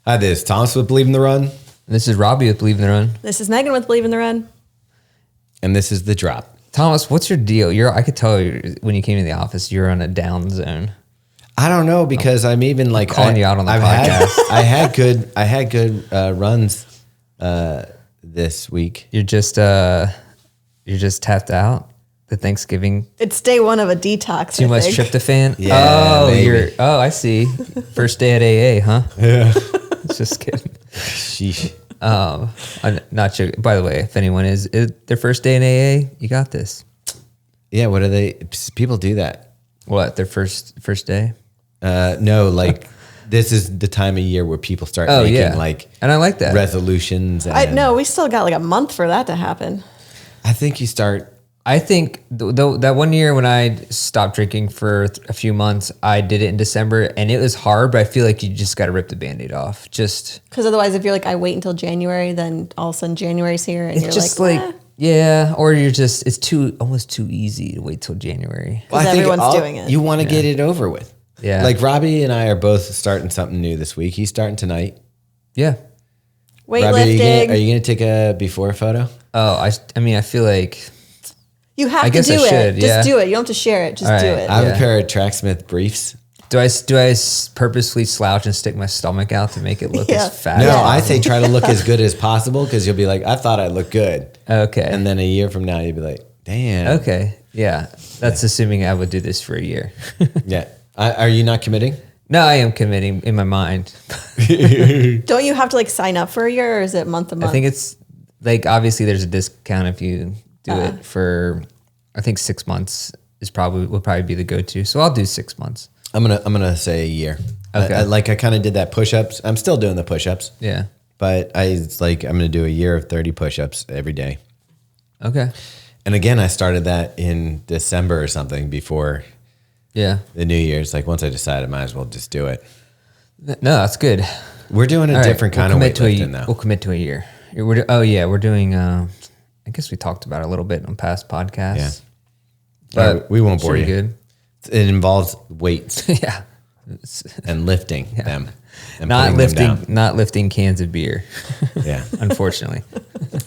Hi, this is Thomas with Believe in the Run. This is Robbie with Believe in the Run. This is Megan with Believe in the Run. And this is The Drop. Thomas, what's your deal? I could tell when you came to the office, you're on a down zone. I don't know because I'm even like calling you out on the podcast. I had good runs this week. You're just tapped out. The Thanksgiving. It's day one of a detox. Too much tryptophan. Yeah, maybe. I see. First day at AA, huh? Yeah. Just kidding. Sheesh. I'm not sure. By the way, if anyone is their first day in AA, you got this. Yeah. What are they? People do that. What, their first day? No, like this is the time of year where people start making like, and I like that resolutions. And No, we still got like a month for that to happen. I think you start. I think that 1 year when I stopped drinking for a few months, I did it in December and it was hard, but I feel like you just got to rip the Band-Aid off. Just because otherwise, if you're like, I wait until January, then all of a sudden January's here and it's you're just like, yeah, or it's almost too easy to wait till January. Because everyone's doing it. You want to get it over with. Yeah. Like Robbie and I are both starting something new this week. He's starting tonight. Yeah. Weightlifting. Robbie, are you going to take a before photo? Oh, I mean, I feel like you have I to guess do I it. should, Just do it. You don't have to share it. Just All do right. it. I have a pair of Tracksmith briefs. do I purposely slouch and stick my stomach out to make it look as fat? No, as I possible? say try to look as good as possible because you'll be like, I thought I looked good. Okay. And then a year from now, you'll be like, damn. Okay. Yeah. That's assuming I would do this for a year. Yeah. Are you not committing? No, I am committing in my mind. Don't you have to like sign up for a year, or is it month to month? I think it's like, obviously there's a discount if you do it for, I think 6 months will probably be the go-to. So I'll do 6 months. I'm gonna say a year. Okay. I kind of did that push-ups. I'm still doing the push-ups. Yeah. But I'm gonna do a year of 30 push-ups every day. Okay. And again, I started that in December or something before Yeah. the New Year's. Like once I decided, I might as well just do it. No, that's good. We're doing a different kind of weightlifting now. We'll commit to a year. We're doing, I guess we talked about it a little bit on past podcasts. Yeah. But we won't bore should you. be good. It involves weights Yeah. and lifting them. And Not putting them down. not lifting cans of beer, Yeah. unfortunately.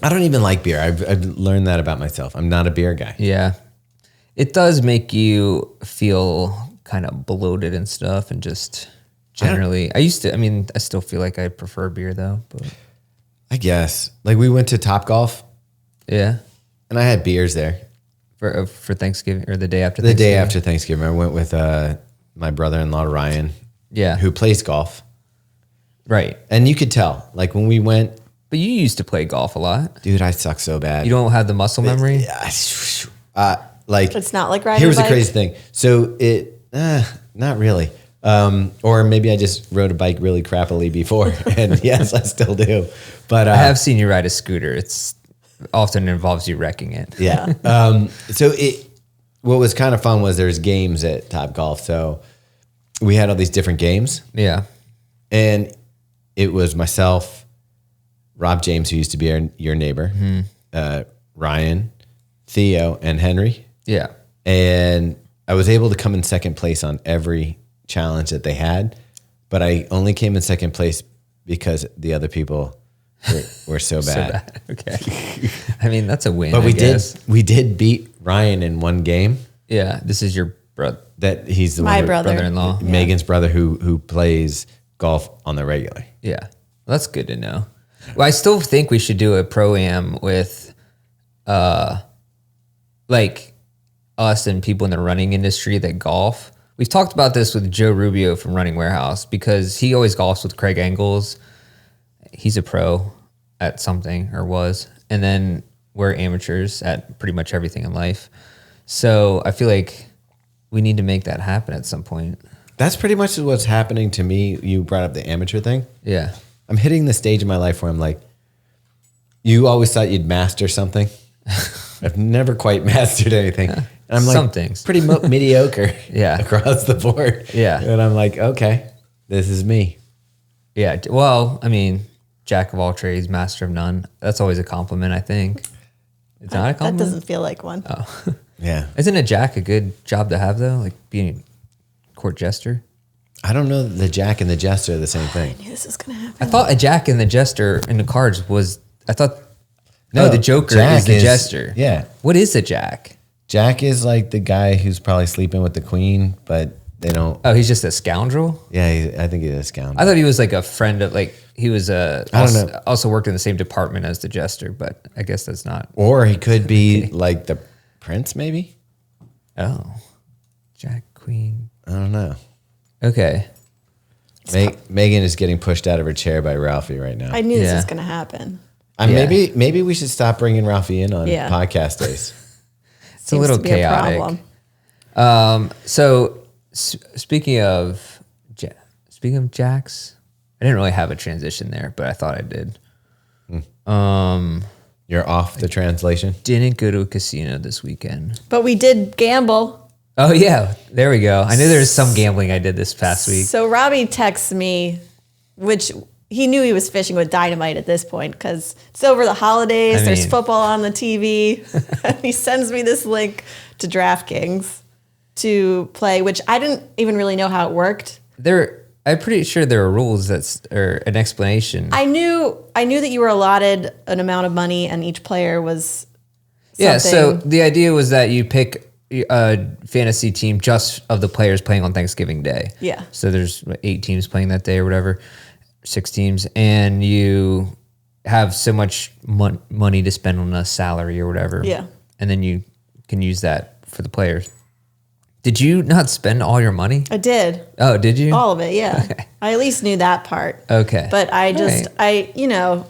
I don't even like beer. I've learned that about myself. I'm not a beer guy. Yeah. It does make you feel kind of bloated and stuff, and just generally, I still feel like I prefer beer though, but I guess. Like we went to Topgolf yeah. and I had beers there. For Thanksgiving or the day after The Thanksgiving. day after Thanksgiving, I went with my brother-in-law, Ryan, Yeah. who plays golf. Right. And you could tell, like when we went, But you used to play golf a lot. dude, I suck so bad. You don't have the muscle memory? Like it's not like riding. here's a the bike. crazy thing. So not really. Or maybe I just rode a bike really crappily before. And yes, I still do. But I have seen you ride a scooter. It's often involves you wrecking it. yeah. So what was kind of fun was there's games at Topgolf. So we had all these different games. Yeah. And it was myself, Rob James, who used to be your neighbor, Ryan, Theo, and Henry. Yeah. And I was able to come in second place on every challenge that they had, but I only came in second place because the other people were so bad. Okay. I mean, that's a win. But I guess. we did beat Ryan in one game. Yeah. This is your brother. That he's the My one brother. Brother-in-law. Megan's brother who plays golf on the regular. Yeah. Well, that's good to know. Well, I still think we should do a pro-am with like us and people in the running industry that golf. We've talked about this with Joe Rubio from Running Warehouse because he always golfs with Craig Engels. He's a pro at something, or was. And then we're amateurs at pretty much everything in life. So I feel like we need to make that happen at some point. That's pretty much what's happening to me. You brought up the amateur thing. Yeah. I'm hitting the stage in my life where I'm like, you always thought you'd master something. I've never quite mastered anything. And I'm like, Some things. pretty mediocre Yeah. across the board. Yeah. And I'm like, okay, this is me. Yeah. Well, I mean, jack of all trades, master of none. That's always a compliment, I think. It's not a That compliment. doesn't feel like one. Yeah. Isn't a jack a good job to have though? Like being a court jester? I don't know that the Jack and the Jester are the same thing. I knew this was gonna happen. I thought a Jack and the Jester in the cards was. I thought. No, the Joker Jack is the Jester. Yeah. What is a Jack? Jack is like the guy who's probably sleeping with the queen, but they don't. Oh, he's just a scoundrel? Yeah, I think he's a scoundrel. I thought he was like a friend of, like, he was I don't know. also worked in the same department as the Jester, but I guess that's not. Or he could be like the prince, maybe? Oh. Jack, Queen. I don't know. Okay. Megan is getting pushed out of her chair by Ralphie right now. I knew this Yeah. was gonna happen. Maybe we should stop bringing Ralphie in on Yeah. podcast days. It's a little chaotic. So speaking of Jacks, I didn't really have a transition there, but I thought I did. You're off the translation? Didn't go to a casino this weekend. But we did gamble. Oh yeah, there we go. I knew there was some gambling I did this past week. So Robbie texts me, which he knew he was fishing with dynamite at this point because it's over the holidays. There's football on the TV. And he sends me this link to DraftKings to play, which I didn't even really know how it worked. I'm pretty sure there are rules or an explanation. I knew that you were allotted an amount of money and each player was something. Yeah, so the idea was that you pick a fantasy team just of the players playing on Thanksgiving Day. Yeah. So there's 8 teams playing that day or whatever, 6 teams, and you have so much money to spend on a salary or whatever. Yeah. And then you can use that for the players. Did you not spend all your money? I did. Oh, did you? All of it, yeah. Okay. I at least knew that part. Okay. But I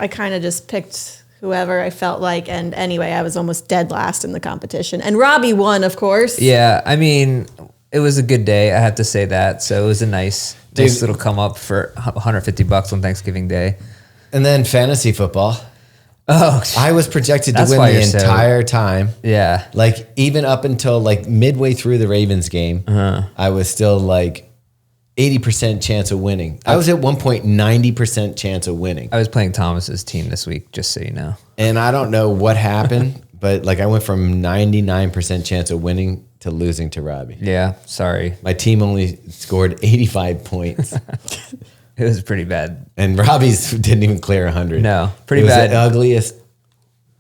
kind of just picked whoever I felt like. And anyway, I was almost dead last in the competition. And Robbie won, of course. Yeah, I mean, it was a good day. I have to say that. So it was a nice little come up for $150 on Thanksgiving Day. And then fantasy football. Oh, I was projected to win the entire time. Yeah. Like even up until like midway through the Ravens game, I was still like 80% chance of winning. I was at one point 90% chance of winning. I was playing Thomas's team this week, just so you know. And I don't know what happened, but like I went from 99% chance of winning to losing to Robbie. Yeah, sorry. My team only scored 85 points. It was pretty bad. And Robbie's didn't even clear 100. No, pretty it was bad. The ugliest.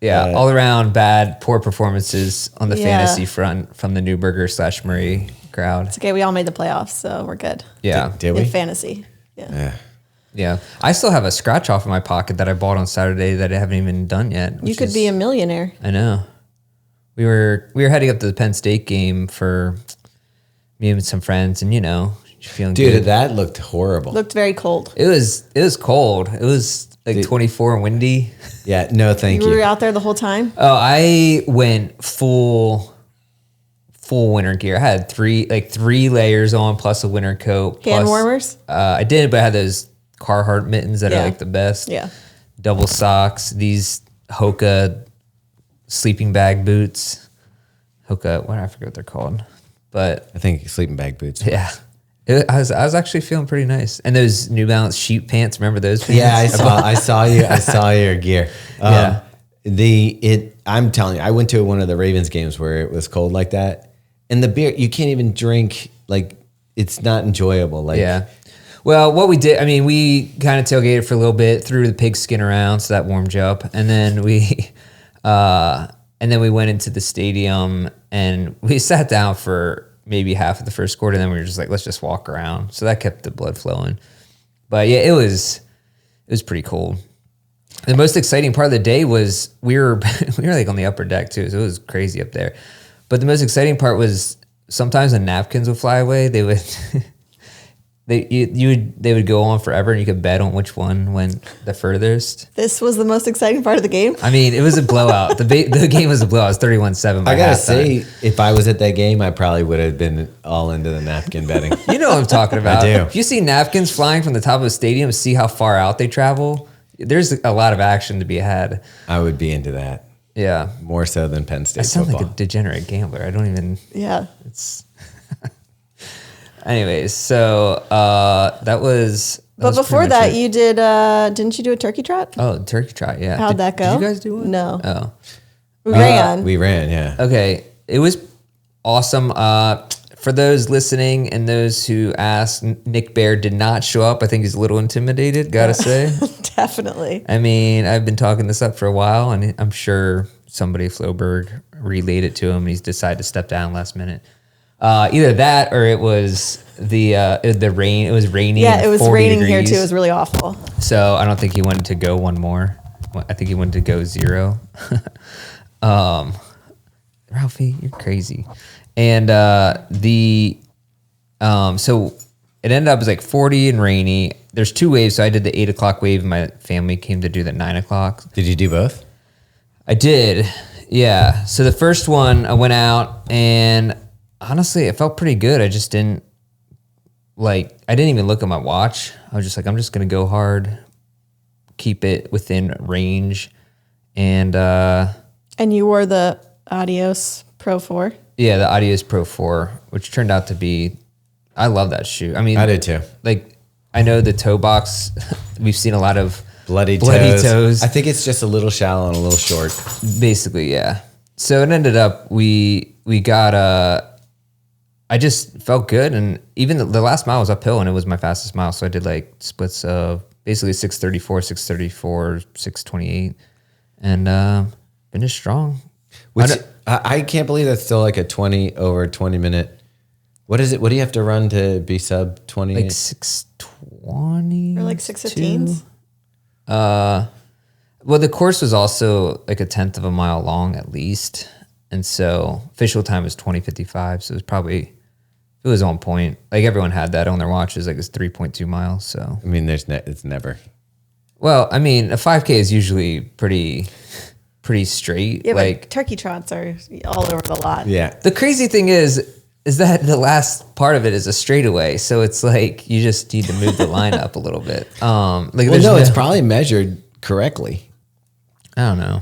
Yeah, all around bad, poor performances on the fantasy front from the Newberger/Murray crowd. It's okay. We all made the playoffs, so we're good. Yeah. Did we? In fantasy. Yeah. Yeah. I still have a scratch off in my pocket that I bought on Saturday that I haven't even done yet. You could be a millionaire. I know. We were heading up to the Penn State game for me and some friends, and feeling Dude, good. that looked horrible. Looked very cold. It was cold. It was like 24 and windy. Yeah, no, thank you. You were out there the whole time? Oh, I went full winter gear. I had three layers on plus a winter coat. Hand warmers? I did, but I had those Carhartt mittens that are like the best. Yeah. Double socks, these Hoka sleeping bag boots. Hoka, I forget what they're called. But I think sleeping bag boots. yeah. I was actually feeling pretty nice. And those New Balance sheep pants, remember those pants? Yeah, I saw your gear. I'm telling you, I went to one of the Ravens games where it was cold like that. And the beer, you can't even drink, like it's not enjoyable. Like yeah. Well, what we did, we kind of tailgated for a little bit, threw the pigskin around, so that warmed you up. And then we went into the stadium and we sat down for maybe half of the first quarter, and then we were just like, let's just walk around. So that kept the blood flowing. But yeah, it was pretty cold. The most exciting part of the day was we were like on the upper deck too, so it was crazy up there. But the most exciting part was sometimes the napkins would fly away. They would they would go on forever, and you could bet on which one went the furthest. This was the most exciting part of the game? It was a blowout. The game was a blowout. It was 31-7 I gotta say, if I was at that game, I probably would have been all into the napkin betting. You know what I'm talking about. I do. If you see napkins flying from the top of a stadium, see how far out they travel, there's a lot of action to be had. I would be into that. Yeah. More so than Penn State I sound football. like a degenerate gambler. I don't even... Yeah. Anyways, so that was... But before that, you did, didn't you do a turkey trot? Oh, Turkey Trot, yeah. How'd that go? Did you guys do one? No. Oh. We ran. We ran, yeah. Okay. It was awesome. For those listening and those who asked, Nick Bear did not show up. I think he's a little intimidated, gotta say. Definitely. I mean, I've been talking this up for a while, and I'm sure somebody, Floberg, relayed it to him, and he's decided to step down last minute. Either that or it was the rain. It was raining. Yeah, it was raining degrees. here too. It was really awful. So I don't think he wanted to go one more. I think he wanted to go 0. Ralphie, you're crazy. And so it ended up as like 40 and rainy. There's 2 waves. So I did the 8 o'clock wave, and my family came to do the 9 o'clock. Did you do both? I did. Yeah. So the first one, I went out, and honestly, it felt pretty good. I just didn't I didn't even look at my watch. I was just like, I'm just going to go hard, keep it within range. And you wore the Adios Pro 4? Yeah, the Adios Pro 4, which turned out to be, I love that shoe. I mean, I did too. I know the toe box, we've seen a lot of bloody toes. I think it's just a little shallow and a little short. Basically, yeah. So it ended up, we got I just felt good, and even the last mile was uphill, and it was my fastest mile, so I did splits of basically 6:34, 6:34, 6:28, and finished strong. Which I can't believe that's still like a over 20 minute. What is it? What do you have to run to be sub 20? Like 6:20 or like 6:15. Well, the course was also like a 1/10 of a mile long at least, and so official time was 20:55. So it was on point. Like everyone had that on their watches. Like it's 3.2 miles. So I mean, it's never. Well, I mean, a 5K is usually pretty straight. Yeah, but Turkey Trots are all over the lot. Yeah. The crazy thing is that the last part of it is a straightaway. So it's like you just need to move the line up a little bit. It's probably measured correctly. I don't know.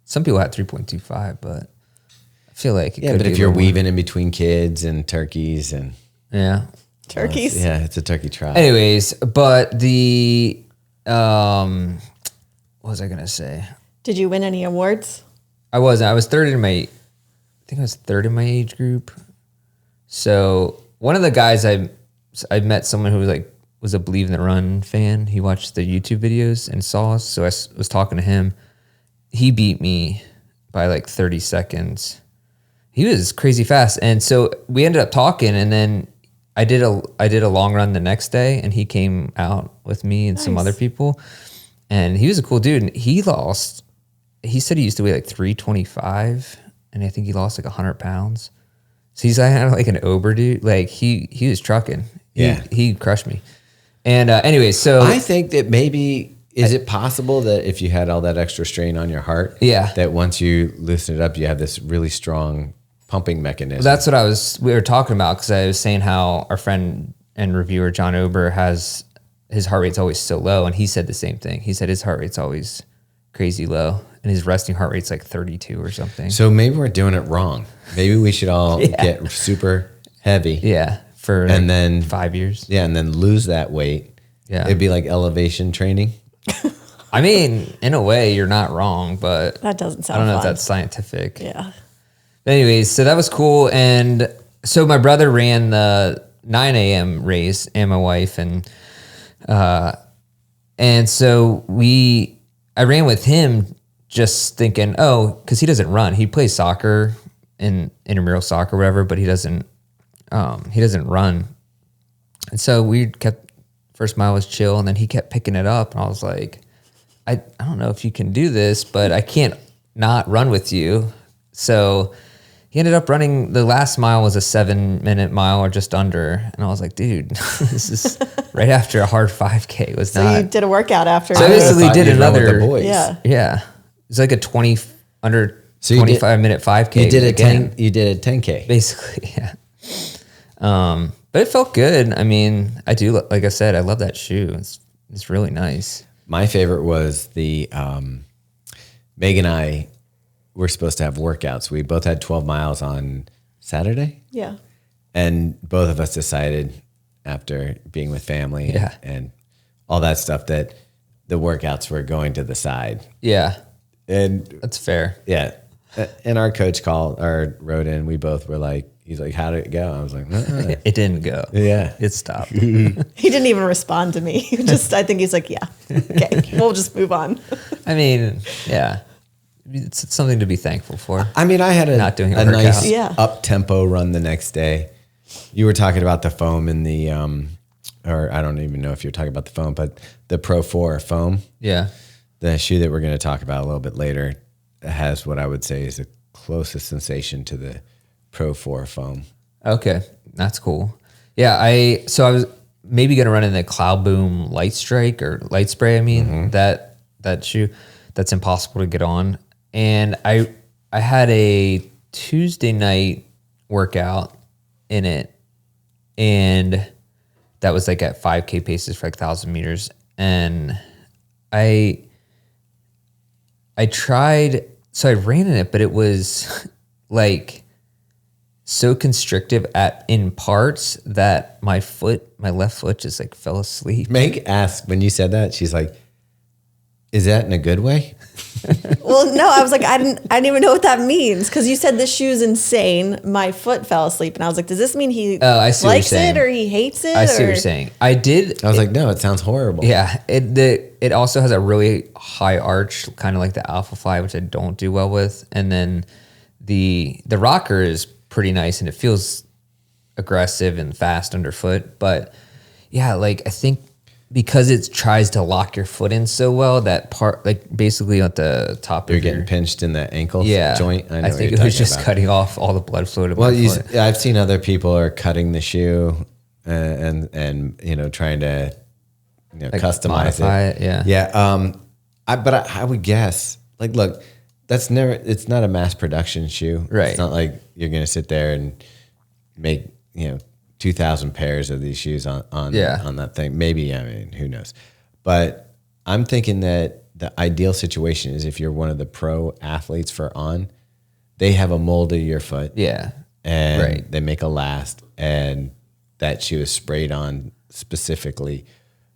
Some people had 3.25, but I feel like it could but be if you're weaving in between kids and turkeys and turkeys, it's a turkey trot. Anyways, but the what was I gonna say? Did you win any awards? I wasn't. I was third in my age group. So one of the guys I met someone who was a Believe in the Run fan. He watched the YouTube videos and saw us. So I was talking to him. He beat me by like 30 seconds. He was crazy fast. And so we ended up talking, and then I did a long run the next day, and he came out with me and some other people. And he was a cool dude. And he said he used to weigh like 325, and I think he lost like 100 pounds. So he's like an Ober dude. Like he was trucking. He crushed me. And anyway, so I think that maybe, is it possible that if you had all that extra strain on your heart, that once you loosen it up, you have this really strong pumping mechanism? That's what we were talking about, because I was saying how our friend and reviewer John Ober has his heart rate's always so low, and he said the same thing. He said his heart rate's always crazy low, and his resting heart rate's like 32 or something. So maybe we're doing it wrong. Maybe we should all get super heavy. Yeah, for and then 5 years. Yeah, and then lose that weight. Yeah, it'd be like elevation training. I mean, in a way, you're not wrong, but that doesn't sound. I don't know fun. if that's scientific. Yeah. But anyways, so that was cool, and so my brother ran the 9 a.m. race, and my wife, and so I ran with him, just thinking, because he doesn't run. He plays soccer in intramural soccer, whatever, but he doesn't run. And so we kept, first mile was chill, and then he kept picking it up, and I was like, I don't know if you can do this, but I can't not run with you. So he ended up running, the last mile was a 7-minute mile or just under. And I was like, dude, this is right after a hard 5K. It was so you did a workout after. So I basically did another, yeah. It was like a 25-minute 5K. You did a 10K. Basically, yeah. But it felt good. I mean, I do, like I said, I love that shoe. It's really nice. My favorite was the, Meg and I were supposed to have workouts. We both had 12 miles on Saturday. Yeah. And both of us decided after being with family and all that stuff that the workouts were going to the side. Yeah. And that's fair. Yeah. And our coach wrote in. We both were like, he's like, how did it go? I was like, It didn't go. Yeah. It stopped. He didn't even respond to me. I think he's like, yeah, okay, we'll just move on. I mean, yeah. It's something to be thankful for. I mean, I had a nice up-tempo run the next day. You were talking about the foam in the, or I don't even know if you're talking about the foam, but the Pro 4 foam. Yeah. The shoe that we're going to talk about a little bit later has what I would say is the closest sensation to the Pro 4 foam. Okay. That's cool. Yeah. I was maybe going to run in the Cloud Boom Light Strike or Light Spray. I mean, that shoe, that's impossible to get on. And I had a Tuesday night workout in it, and that was like at 5K paces for like 1,000 meters. And I tried, so I ran in it, but it was like so constrictive in parts that my left foot just like fell asleep. Meg asked when you said that, she's like, is that in a good way? Well, no, I was like, I didn't even know what that means, because you said this shoe's insane. My foot fell asleep, and I was like, does this mean he likes it or he hates it? I see what you're saying. I was like, no, it sounds horrible. Yeah, it also has a really high arch, kind of like the Alpha Fly, which I don't do well with. And then the rocker is pretty nice, and it feels aggressive and fast underfoot. But yeah, like I think, because it tries to lock your foot in so well, that part, like basically at the top You're getting pinched in the ankle joint. I think it was just cutting off all the blood flow to my foot. I've seen other people are cutting the shoe and trying to like customize it. Yeah. Yeah. But I would guess, like, look, it's not a mass production shoe. Right. It's not like you're going to sit there and make, 2,000 pairs of these shoes on that thing. Maybe, I mean, who knows? But I'm thinking that the ideal situation is if you're one of the pro athletes for On, they have a mold of your foot. Yeah. And they make a last, and that shoe is sprayed on specifically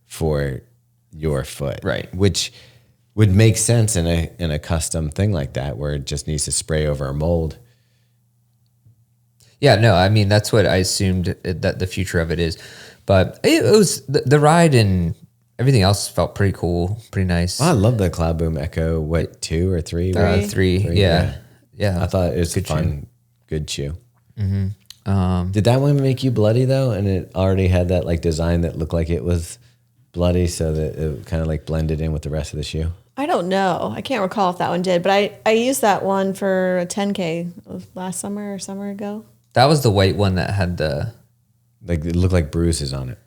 for your foot. Right. Which would make sense in a custom thing like that, where it just needs to spray over a mold. Yeah, no, I mean, that's what I assumed that the future of it is. But it was the ride and everything else felt pretty cool, pretty nice. Oh, I love the Cloud Boom Echo, 2 or 3? Three. Yeah. I thought it was a fun, good shoe. Mm-hmm. Did that one make you bloody, though? And it already had that like design that looked like it was bloody, so that it kind of like blended in with the rest of the shoe? I don't know. I can't recall if that one did, but I used that one for a 10K last summer or summer ago. That was the white one that had like it looked like bruises on it.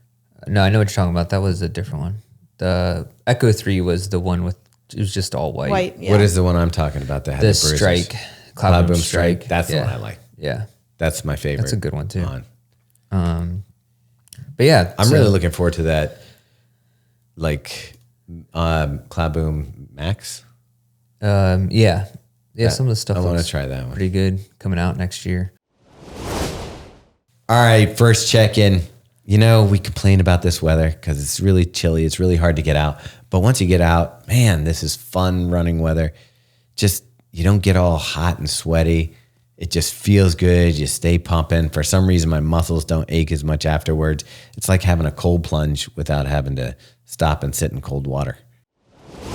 No, I know what you're talking about. That was a different one. The Echo 3 was the one with, it was just all white. White, yeah. What is the one I'm talking about that had the bruises? Strike. Cloud Boom Strike. That's the one I like. Yeah. That's my favorite. That's a good one too. But yeah. I'm really looking forward to that, like Cloud Boom Max. Yeah, some of the stuff I want to try that one. Pretty good coming out next year. All right, first check-in. We complain about this weather because it's really chilly. It's really hard to get out. But once you get out, man, this is fun running weather. Just, you don't get all hot and sweaty. It just feels good. You stay pumping. For some reason, my muscles don't ache as much afterwards. It's like having a cold plunge without having to stop and sit in cold water. All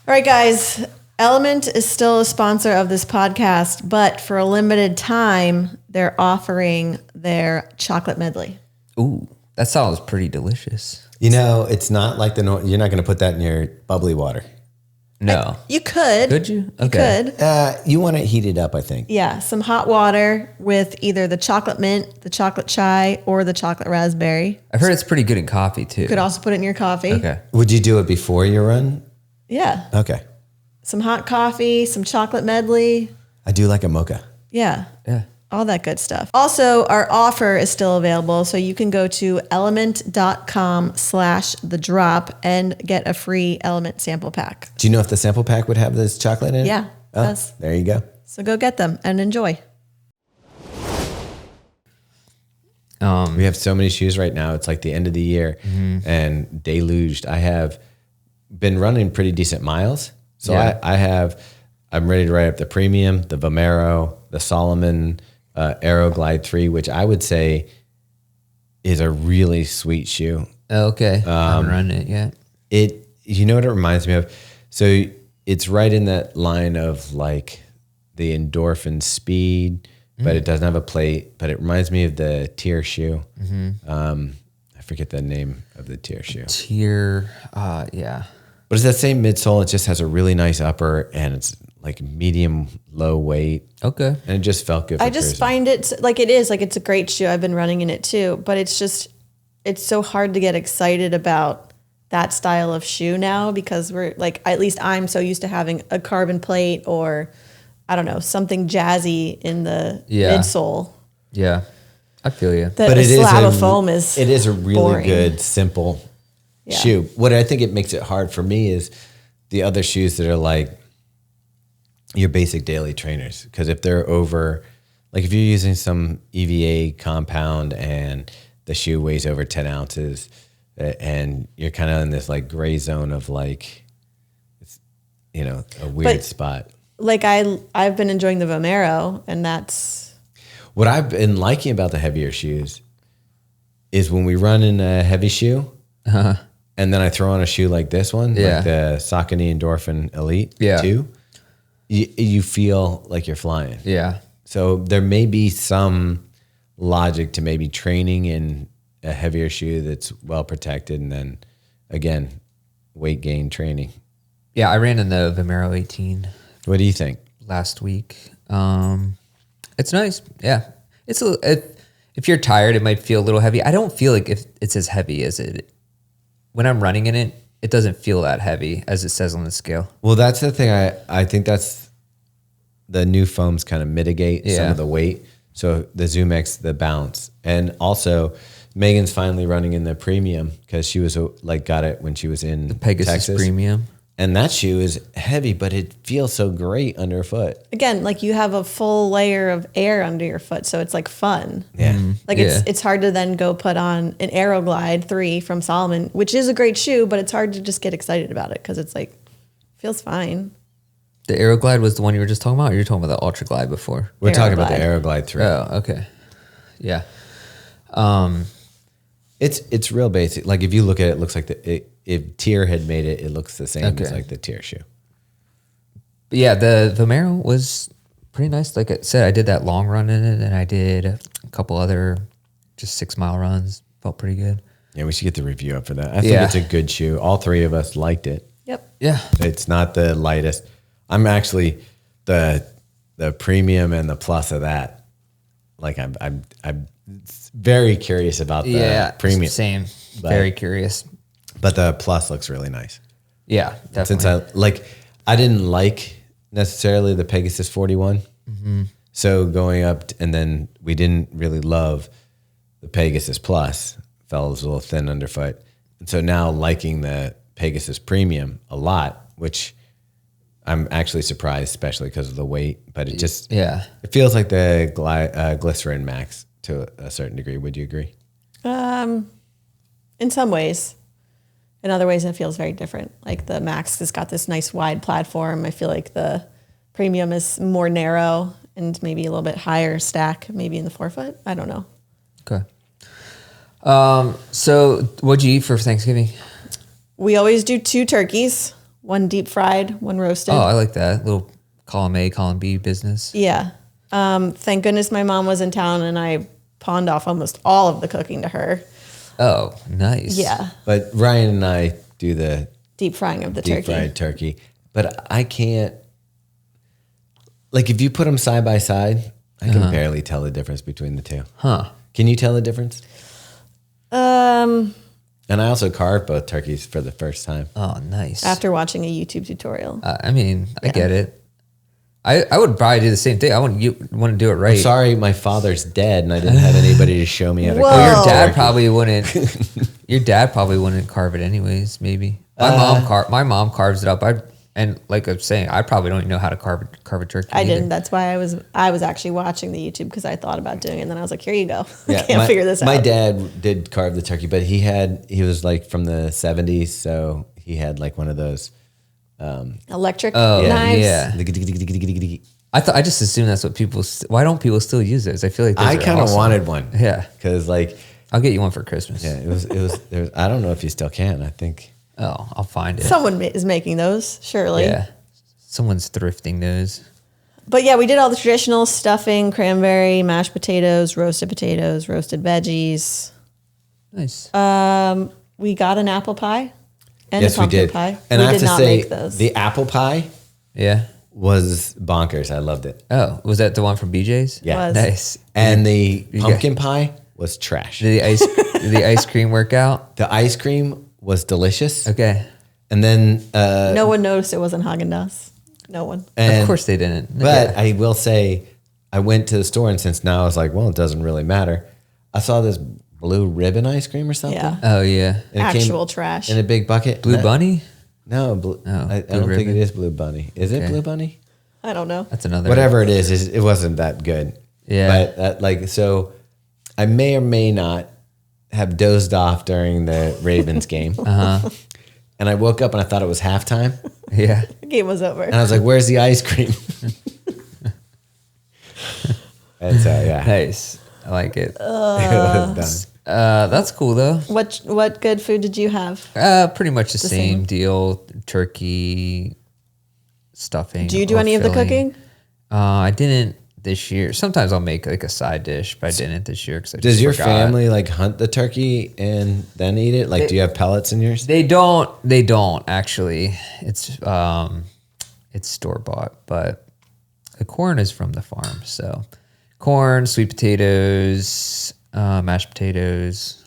right, guys. LMNT is still a sponsor of this podcast, but for a limited time, they're offering their chocolate medley. Ooh, that sounds pretty delicious. It's not like you're not going to put that in your bubbly water. No. You could. Could you? Okay. You could. You want it heated up, I think. Yeah, some hot water with either the chocolate mint, the chocolate chai, or the chocolate raspberry. I've heard it's pretty good in coffee, too. You could also put it in your coffee. Okay. Would you do it before your run? Yeah. Okay. Some hot coffee, some chocolate medley. I do like a mocha. Yeah. Yeah. All that good stuff. Also, our offer is still available, so you can go to LMNT.com/thedrop and get a free LMNT sample pack. Do you know if the sample pack would have this chocolate in it? Yeah. Oh, does. There you go. So go get them and enjoy. We have so many shoes right now. It's like the end of the year and deluged. I have been running pretty decent miles. So yeah. I'm ready to write up the Premium, the Vomero, the Salomon Aeroglide 3, which I would say is a really sweet shoe. Okay. I haven't run it yet. You know what it reminds me of? So it's right in that line of like the Endorphin Speed, but it doesn't have a plate, but it reminds me of the Tier shoe. I forget the name of the Tier shoe. Tier, yeah. But it's that same midsole. It just has a really nice upper, and it's like medium low weight. Okay. And it just felt good. I just find it like it is like it's a great shoe. I've been running in it too, but it's so hard to get excited about that style of shoe now because we're like, at least I'm so used to having a carbon plate or I don't know, something jazzy in the midsole. Yeah. I feel you. But a slab of foam is it is a really boring. good, simple shoe. What I think it makes it hard for me is the other shoes that are like your basic daily trainers. Because if they're over, like if you're using some EVA compound and the shoe weighs over 10 ounces and you're kind of in this like gray zone of like, it's, you know, a weird spot. Like I've been enjoying the Vomero, and that's what I've been liking about the heavier shoes is when we run in a heavy shoe and then I throw on a shoe like this one, like the Saucony Endorphin Elite 2, you feel like you're flying. Yeah. So there may be some logic to maybe training in a heavier shoe that's well protected and then again, weight gain training. Yeah, I ran in the Vomero 18. What do you think? Last week. It's nice. Yeah. It's if you're tired, it might feel a little heavy. I don't feel like if it's as heavy as it, when I'm running in it, it doesn't feel that heavy as it says on the scale. Well, that's the thing. I think that's the new foams kind of mitigate some of the weight. So the Zoom X, the bounce. And also Megan's finally running in the Premium because she was like, got it when she was in the Pegasus Texas. Premium. And that shoe is heavy, but it feels so great underfoot. Again, like you have a full layer of air under your foot, so it's like fun. Yeah. Like it's hard to then go put on an Aeroglide 3 from Salomon, which is a great shoe, but it's hard to just get excited about it because it's like, feels fine. The Aeroglide was the one you were just talking about, or you're talking about the Ultra Glide before? We're talking about the Aeroglide 3. Oh, okay. Yeah. It's real basic. Like if you look at it, it looks like if Tier had made it, it looks the same as like the Tier shoe. But yeah, the Vomero was pretty nice. Like I said, I did that long run in it, and I did a couple other just 6 mile runs. Felt pretty good. Yeah, we should get the review up for that. I think it's a good shoe. All three of us liked it. Yep. Yeah. It's not the lightest. I'm actually the Premium and the Plus of that. Like I'm very curious about the Premium. Same. Very curious. But the Plus looks really nice. Yeah, definitely. Since I didn't like necessarily the Pegasus 41. So going up and then we didn't really love the Pegasus Plus. Felt it was a little thin underfoot. And so now liking the Pegasus Premium a lot, which I'm actually surprised, especially because of the weight. But it just it feels like the Glycerin Max to a certain degree. Would you agree? In some ways. In other ways, it feels very different. Like the Max has got this nice wide platform. I feel like the Premium is more narrow and maybe a little bit higher stack, maybe in the forefoot. I don't know. Okay. So what'd you eat for Thanksgiving? We always do 2 turkeys, one deep fried, one roasted. Oh, I like that little column A, column B business. Yeah. Thank goodness my mom was in town and I pawned off almost all of the cooking to her. Oh, nice. Yeah. But Ryan and I do the deep frying of the deep fried turkey. But I can't, like if you put them side by side, I can barely tell the difference between the two. Huh. Can you tell the difference? And I also carved both turkeys for the first time. Oh, nice. After watching a YouTube tutorial. I mean, I get it. I would probably do the same thing. I want to do it right. I'm sorry, my father's dead, and I didn't have anybody to show me how to Whoa. carve. Well, your dad probably wouldn't. Your dad probably wouldn't carve it anyways. Maybe my mom carves it up. And like I'm saying, I probably don't even know how to carve a turkey. I didn't. That's why I was actually watching the YouTube because I thought about doing it, and then I was like, here you go. I can't figure this out. My dad did carve the turkey, but he was like from the 70s, so he had like one of those Electric Oh, knives. yeah. I just assume that's what people. Why don't people still use those? I feel like those I are kind of awesome. wanted one. Yeah, Because like, I'll get you one for Christmas. yeah, it was, I don't know if you still can. I think. Oh, I'll find it. Someone is making those, surely. Yeah, someone's thrifting those. But yeah, we did all the traditional stuffing, cranberry, mashed potatoes, roasted veggies. Nice. We got an apple pie and Yes, a pumpkin we did. pie. And we I have did to not say, make those. the apple pie Yeah. was bonkers. I loved it. Oh, was that the one from BJ's? Yeah. Was. Nice. And the pumpkin pie was trash. Did the ice cream work out? The ice cream was delicious. Okay. And then, No one noticed it wasn't Haagen-Dazs. No one. Of course they didn't. But Yeah. I will say, I went to the store, and since now I was like, well, it doesn't really matter. I saw this blue ribbon ice cream or something. Yeah. Oh yeah. And it Actual came trash. in a big bucket. Blue Bunny? No, I Blue don't think ribbon. it is Blue Bunny. Is it Okay. Blue Bunny? I don't know. That's another. Whatever it is, it wasn't that good. Yeah. But so I may or may not have dozed off during the Ravens game. Uh-huh. And I woke up and I thought it was halftime. Yeah. The game was over. And I was like, where's the ice cream? And so, yeah. Nice. I like it. It was done. That's cool though. What good food did you have? Pretty much the same same. deal. Turkey stuffing. Do you do or any of the filling. cooking? I didn't this year. Sometimes I'll make like a side dish, but I didn't this year because I Does just your forgot. family like hunt the turkey and then eat it? Like, do you have pellets in yours? They don't. They don't actually. It's store bought, but the corn is from the farm. So corn, sweet potatoes, mashed potatoes,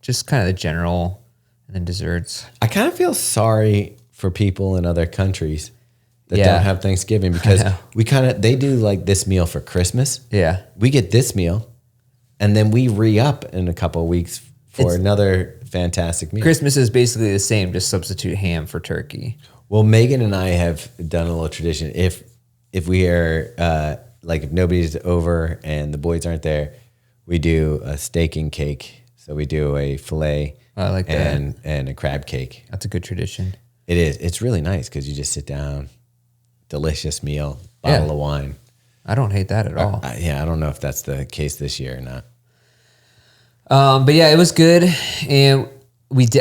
just kind of the general, and then desserts. I kind of feel sorry for people in other countries that Yeah. don't have Thanksgiving because know. they do like this meal for Christmas. Yeah. We get this meal and then we re-up in a couple of weeks for another fantastic meal. Christmas is basically the same, just substitute ham for turkey. Well, Megan and I have done a little tradition. If we are like if nobody's over and the boys aren't there, we do a steak and cake. So we do a filet I like that. and a crab cake. That's a good tradition. It is. It's really nice because you just sit down, delicious meal, bottle Yeah. of wine. I don't hate that at all. Yeah, I don't know if that's the case this year or not. But yeah, it was good, and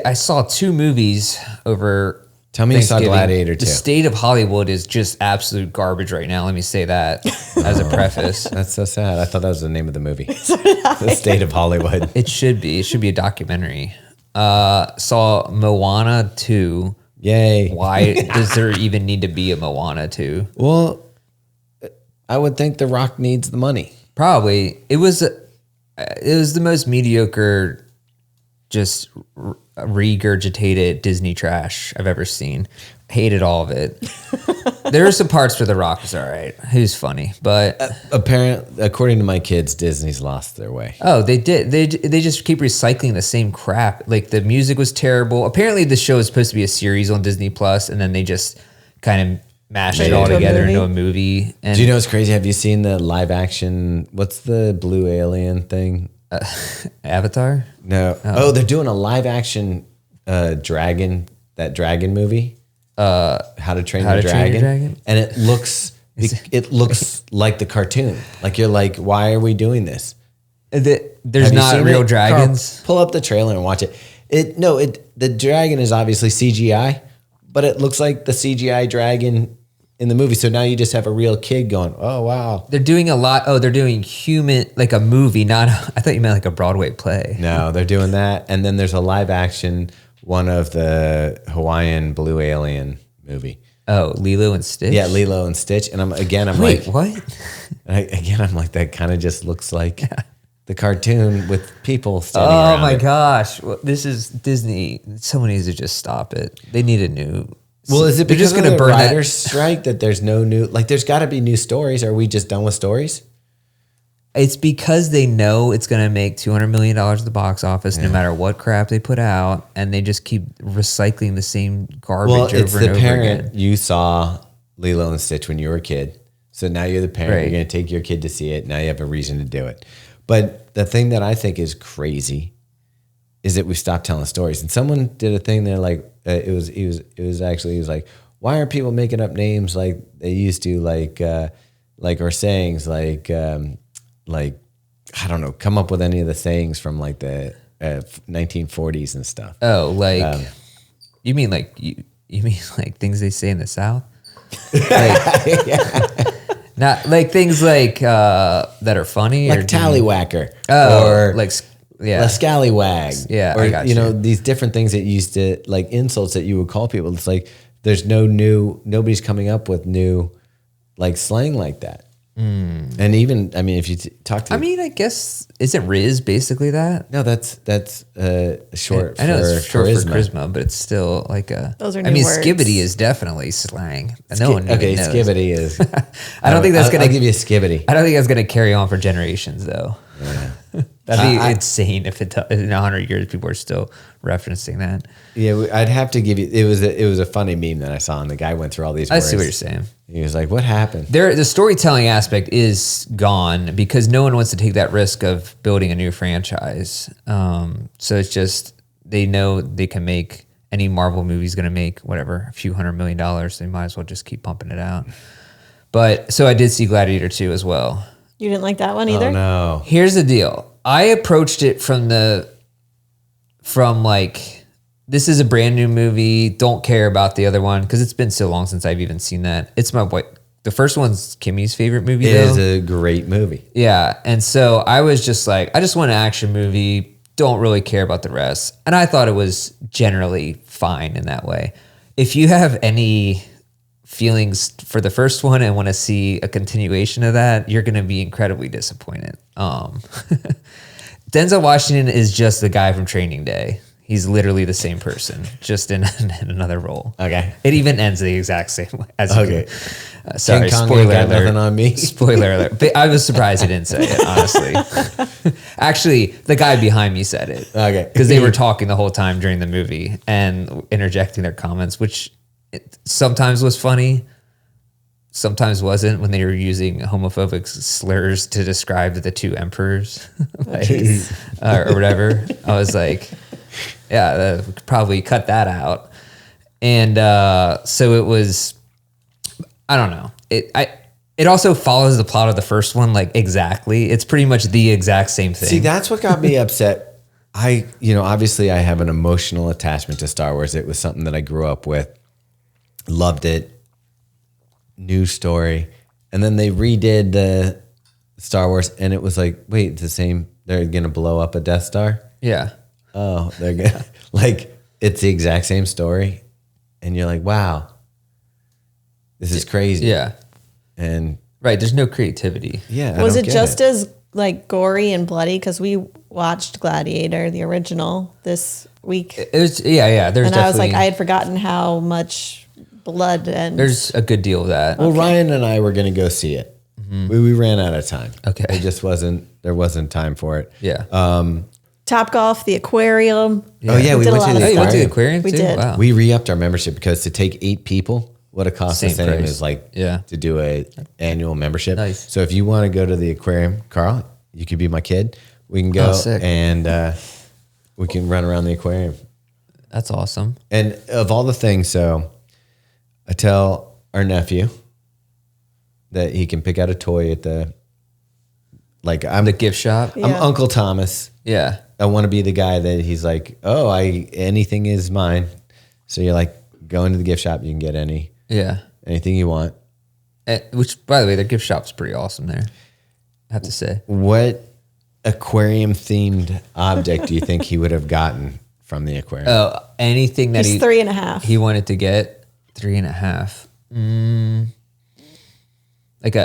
I saw 2 movies over. Tell me you saw Thanksgiving. Gladiator The 2. state of Hollywood is just absolute garbage right now. Let me say that as a preface. That's so sad. I thought that was the name of the movie. The State of Hollywood. It should be. It should be a documentary. Saw Moana 2. Yay. Why does there even need to be a Moana 2? Well, I would think The Rock needs the money. Probably. It was the most mediocre, just regurgitated Disney trash I've ever seen. Hated all of it. There are some parts where The Rock is all right. He's funny, but According to my kids, Disney's lost their way. oh, they did. They just keep recycling the same crap. Like the music was terrible. Apparently, the show is supposed to be a series on Disney Plus, and then they just kind of mashed it all into a together movie? into a movie. And Do you know what's crazy? Have you seen the live action? What's the blue alien thing? Avatar? No. Oh, they're doing a live action dragon. That dragon movie. How to Train Your Dragon. And it looks like the cartoon. Like you're like, why are we doing this? There's Have you not seen real it? dragons. Carl, pull up the trailer and watch it. The dragon is obviously CGI, but it looks like the CGI dragon in the movie. So now you just have a real kid going, oh wow. They're doing a lot. Oh, they're doing human, like a movie, not. I thought you meant like a Broadway play. No, they're doing that. And then there's a live action one of the Hawaiian blue alien movie. Oh, Lilo and Stitch. Yeah, Lilo and Stitch. And I'm Wait, like, what? I'm like, that kind of just looks like the cartoon with people standing Oh around my it. gosh! Well, this is Disney. Someone needs to just stop it. They need a new. Well, is it They're because just of gonna the burn that- writer's strike that there's no new, like there's got to be new stories? Are we just done with stories? It's because they know it's going to make $200 million at the box office, no matter what crap they put out, and they just keep recycling the same garbage Well, over it's and the over parent. again. You saw Lilo and Stitch when you were a kid. So now you're the parent. Right. You're going to take your kid to see it. Now you have a reason to do it. But the thing that I think is crazy is that we stopped telling stories. And someone did a thing there like, it was like, why aren't people making up names like they used to, like or sayings like I don't know, come up with any of the sayings from like the 1940s and stuff. Oh, like you mean like you mean like things they say in the South? Like, not like things like that are funny, like or tallywhacker, or like a scallywag, or I got you know, these different things that used to, like insults that you would call people. It's like there's nobody's coming up with new like slang like that. And even, I mean, if you talk to, I guess, isn't Riz basically that? No, that's short. I know it's short charisma. for charisma, but it's still like a. Those are new words. Skibbity is definitely slang. No one even knows. Skibbity is. I don't think that's gonna. I'll give you a skibbity. I don't think that's gonna carry on for generations, though. Yeah. That'd be insane if in 100 years people are still referencing that. Yeah, I'd have to give you. It was a funny meme that I saw, and the guy went through all these words. I see what you're saying. He was like, "What happened?" The storytelling aspect is gone because no one wants to take that risk of building a new franchise. So it's just they know they can make any Marvel movie is going to make whatever a few $100 million. They might as well just keep pumping it out. But so I did see Gladiator 2 as well. You didn't like that one either? Oh no. Here's the deal. I approached it from like, this is a brand new movie. Don't care about the other one because it's been so long since I've even seen that. It's the first one's Kimmy's favorite movie. It is a great movie. Yeah. And so I was just like, I just want an action movie. Don't really care about the rest. And I thought it was generally fine in that way. If you have any feelings for the first one and want to see a continuation of that, you're going to be incredibly disappointed. Denzel Washington is just the guy from Training Day. He's literally the same person, just in another role. Okay. It even ends the exact same way. Okay. Sorry, King Kong spoiler got alert. Nothing on me. Spoiler alert. But I was surprised he didn't say it, honestly. Actually, the guy behind me said it. Okay. Because they were talking the whole time during the movie and interjecting their comments, which sometimes was funny, sometimes wasn't, when they were using homophobic slurs to describe the two emperors or whatever. I was like, yeah, we could probably cut that out. And so it was, I don't know. It also follows the plot of the first one, like exactly. It's pretty much the exact same thing. See, that's what got me upset. Obviously I have an emotional attachment to Star Wars. It was something that I grew up with. Loved it. New story. And then they redid the Star Wars and it was like, wait, it's the same. They're going to blow up a Death Star? Yeah. Oh, they're going to, like, it's the exact same story. And you're like, wow, this is crazy. Yeah. And right. There's no creativity. Yeah. Was it just as like gory and bloody? Because we watched Gladiator, the original, this week. It was, yeah. And I was like, I had forgotten how much blood and there's a good deal of that. Well, Ryan and I were going to go see it. Mm-hmm. We ran out of time. Okay. There wasn't time for it. Yeah. Topgolf, the aquarium. Yeah. Oh yeah, we went to the aquarium. You went to the aquarium we too? Did. Wow. We re-upped our membership because to take 8 people would have cost the same price. as like to do a annual membership. Nice. So if you want to go to the aquarium, Carl, you could be my kid. We can go and we can run around the aquarium. That's awesome. And of all the things, so I tell our nephew that he can pick out a toy at the gift shop. I'm Uncle Thomas. Yeah. I want to be the guy that he's like, oh, anything is mine. So you're like, go into the gift shop, you can get anything you want. Which, by the way, their gift shop's pretty awesome there, I have to say. What aquarium themed object do you think he would have gotten from the aquarium? Oh, anything that he's 3.5. He wanted to get 3.5. Like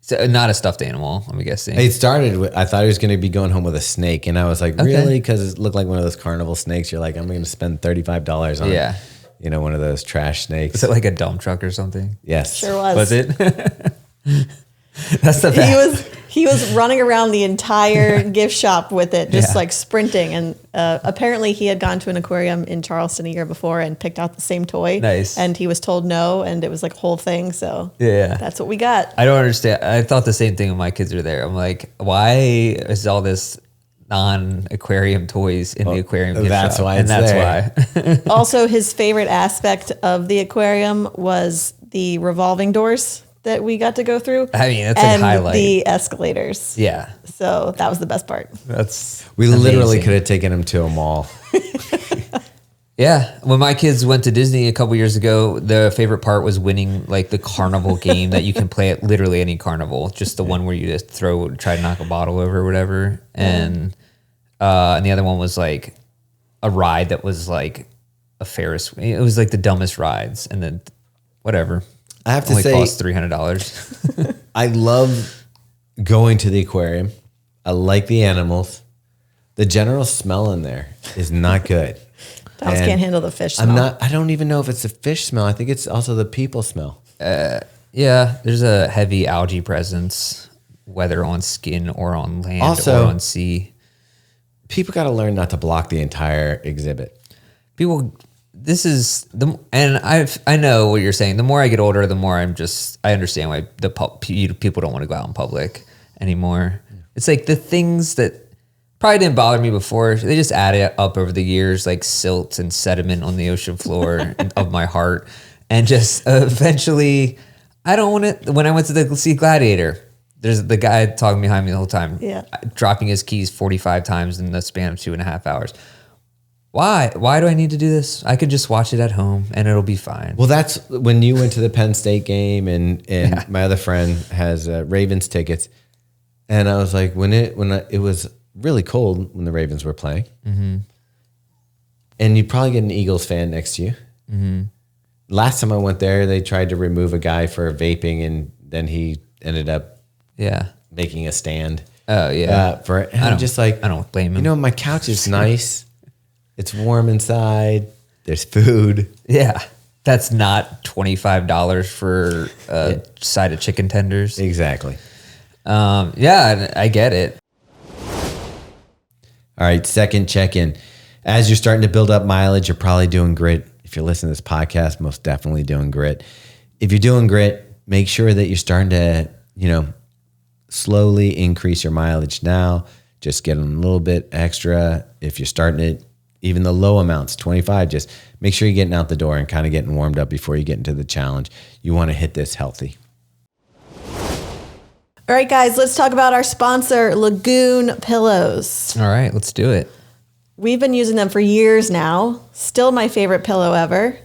so not a stuffed animal, I'm guessing. It started with, I thought he was going to be going home with a snake. And I was like, really? Because it looked like one of those carnival snakes. You're like, I'm going to spend $35 on, one of those trash snakes. Was it like a dump truck or something? Yes. Sure was. Was it? That's the best. He was running around the entire gift shop with it, just like sprinting. And apparently he had gone to an aquarium in Charleston a year before and picked out the same toy. Nice. And he was told no, and it was like a whole thing. So that's what we got. I don't understand. I thought the same thing when my kids were there. I'm like, why is all this non-aquarium toys in the aquarium gift that's shop. why And it's that's there. why. Also, his favorite aspect of the aquarium was the revolving doors that we got to go through. I mean, that's and a highlight. the escalators. Yeah. So that was the best part. We literally amazing. could have taken him to a mall. Yeah, when my kids went to Disney a couple years ago, the favorite part was winning like the carnival game that you can play at literally any carnival. Just the one where you just try to knock a bottle over or whatever. And the other one was like a ride that was like a Ferris. It was like the dumbest rides, and then whatever. I have to Only say, cost $300. I love going to the aquarium. I like the animals. The general smell in there is not good. Dallas can't handle the fish smell. I don't even know if it's the fish smell. I think it's also the people smell. Yeah, there's a heavy algae presence, whether on skin or on land Also, or on sea. People got to learn not to block the entire exhibit. People, I know what you're saying. The more I get older, the more I understand why people don't want to go out in public anymore. It's like the things that probably didn't bother me before, they just added up over the years, like silt and sediment on the ocean floor of my heart. And just eventually, I don't want it. When I went to see Gladiator, there's the guy talking behind me the whole time, dropping his keys 45 times in the span of 2.5 hours. Why? Why do I need to do this? I could just watch it at home and it'll be fine. Well, that's when you went to the Penn State game, and my other friend has Ravens tickets, and I was like, it was really cold when the Ravens were playing, and you probably get an Eagles fan next to you. Last time I went there, they tried to remove a guy for vaping, and then he ended up making a stand. Oh yeah, for it. And I'm just like, I don't blame him. You know, my couch is nice. It's warm inside. There's food. Yeah, that's not $25 for a side of chicken tenders. Exactly. Yeah, I get it. All right, second check-in. As you're starting to build up mileage, you're probably doing grit. If you're listening to this podcast, most definitely doing grit. If you're doing grit, make sure that you're starting to, slowly increase your mileage now. Just get a little bit extra. If you're starting it, even the low amounts, 25, just make sure you're getting out the door and kind of getting warmed up before you get into the challenge. You want to hit this healthy. All right, guys, let's talk about our sponsor, Lagoon Pillows. All right, let's do it. We've been using them for years now. Still my favorite pillow ever.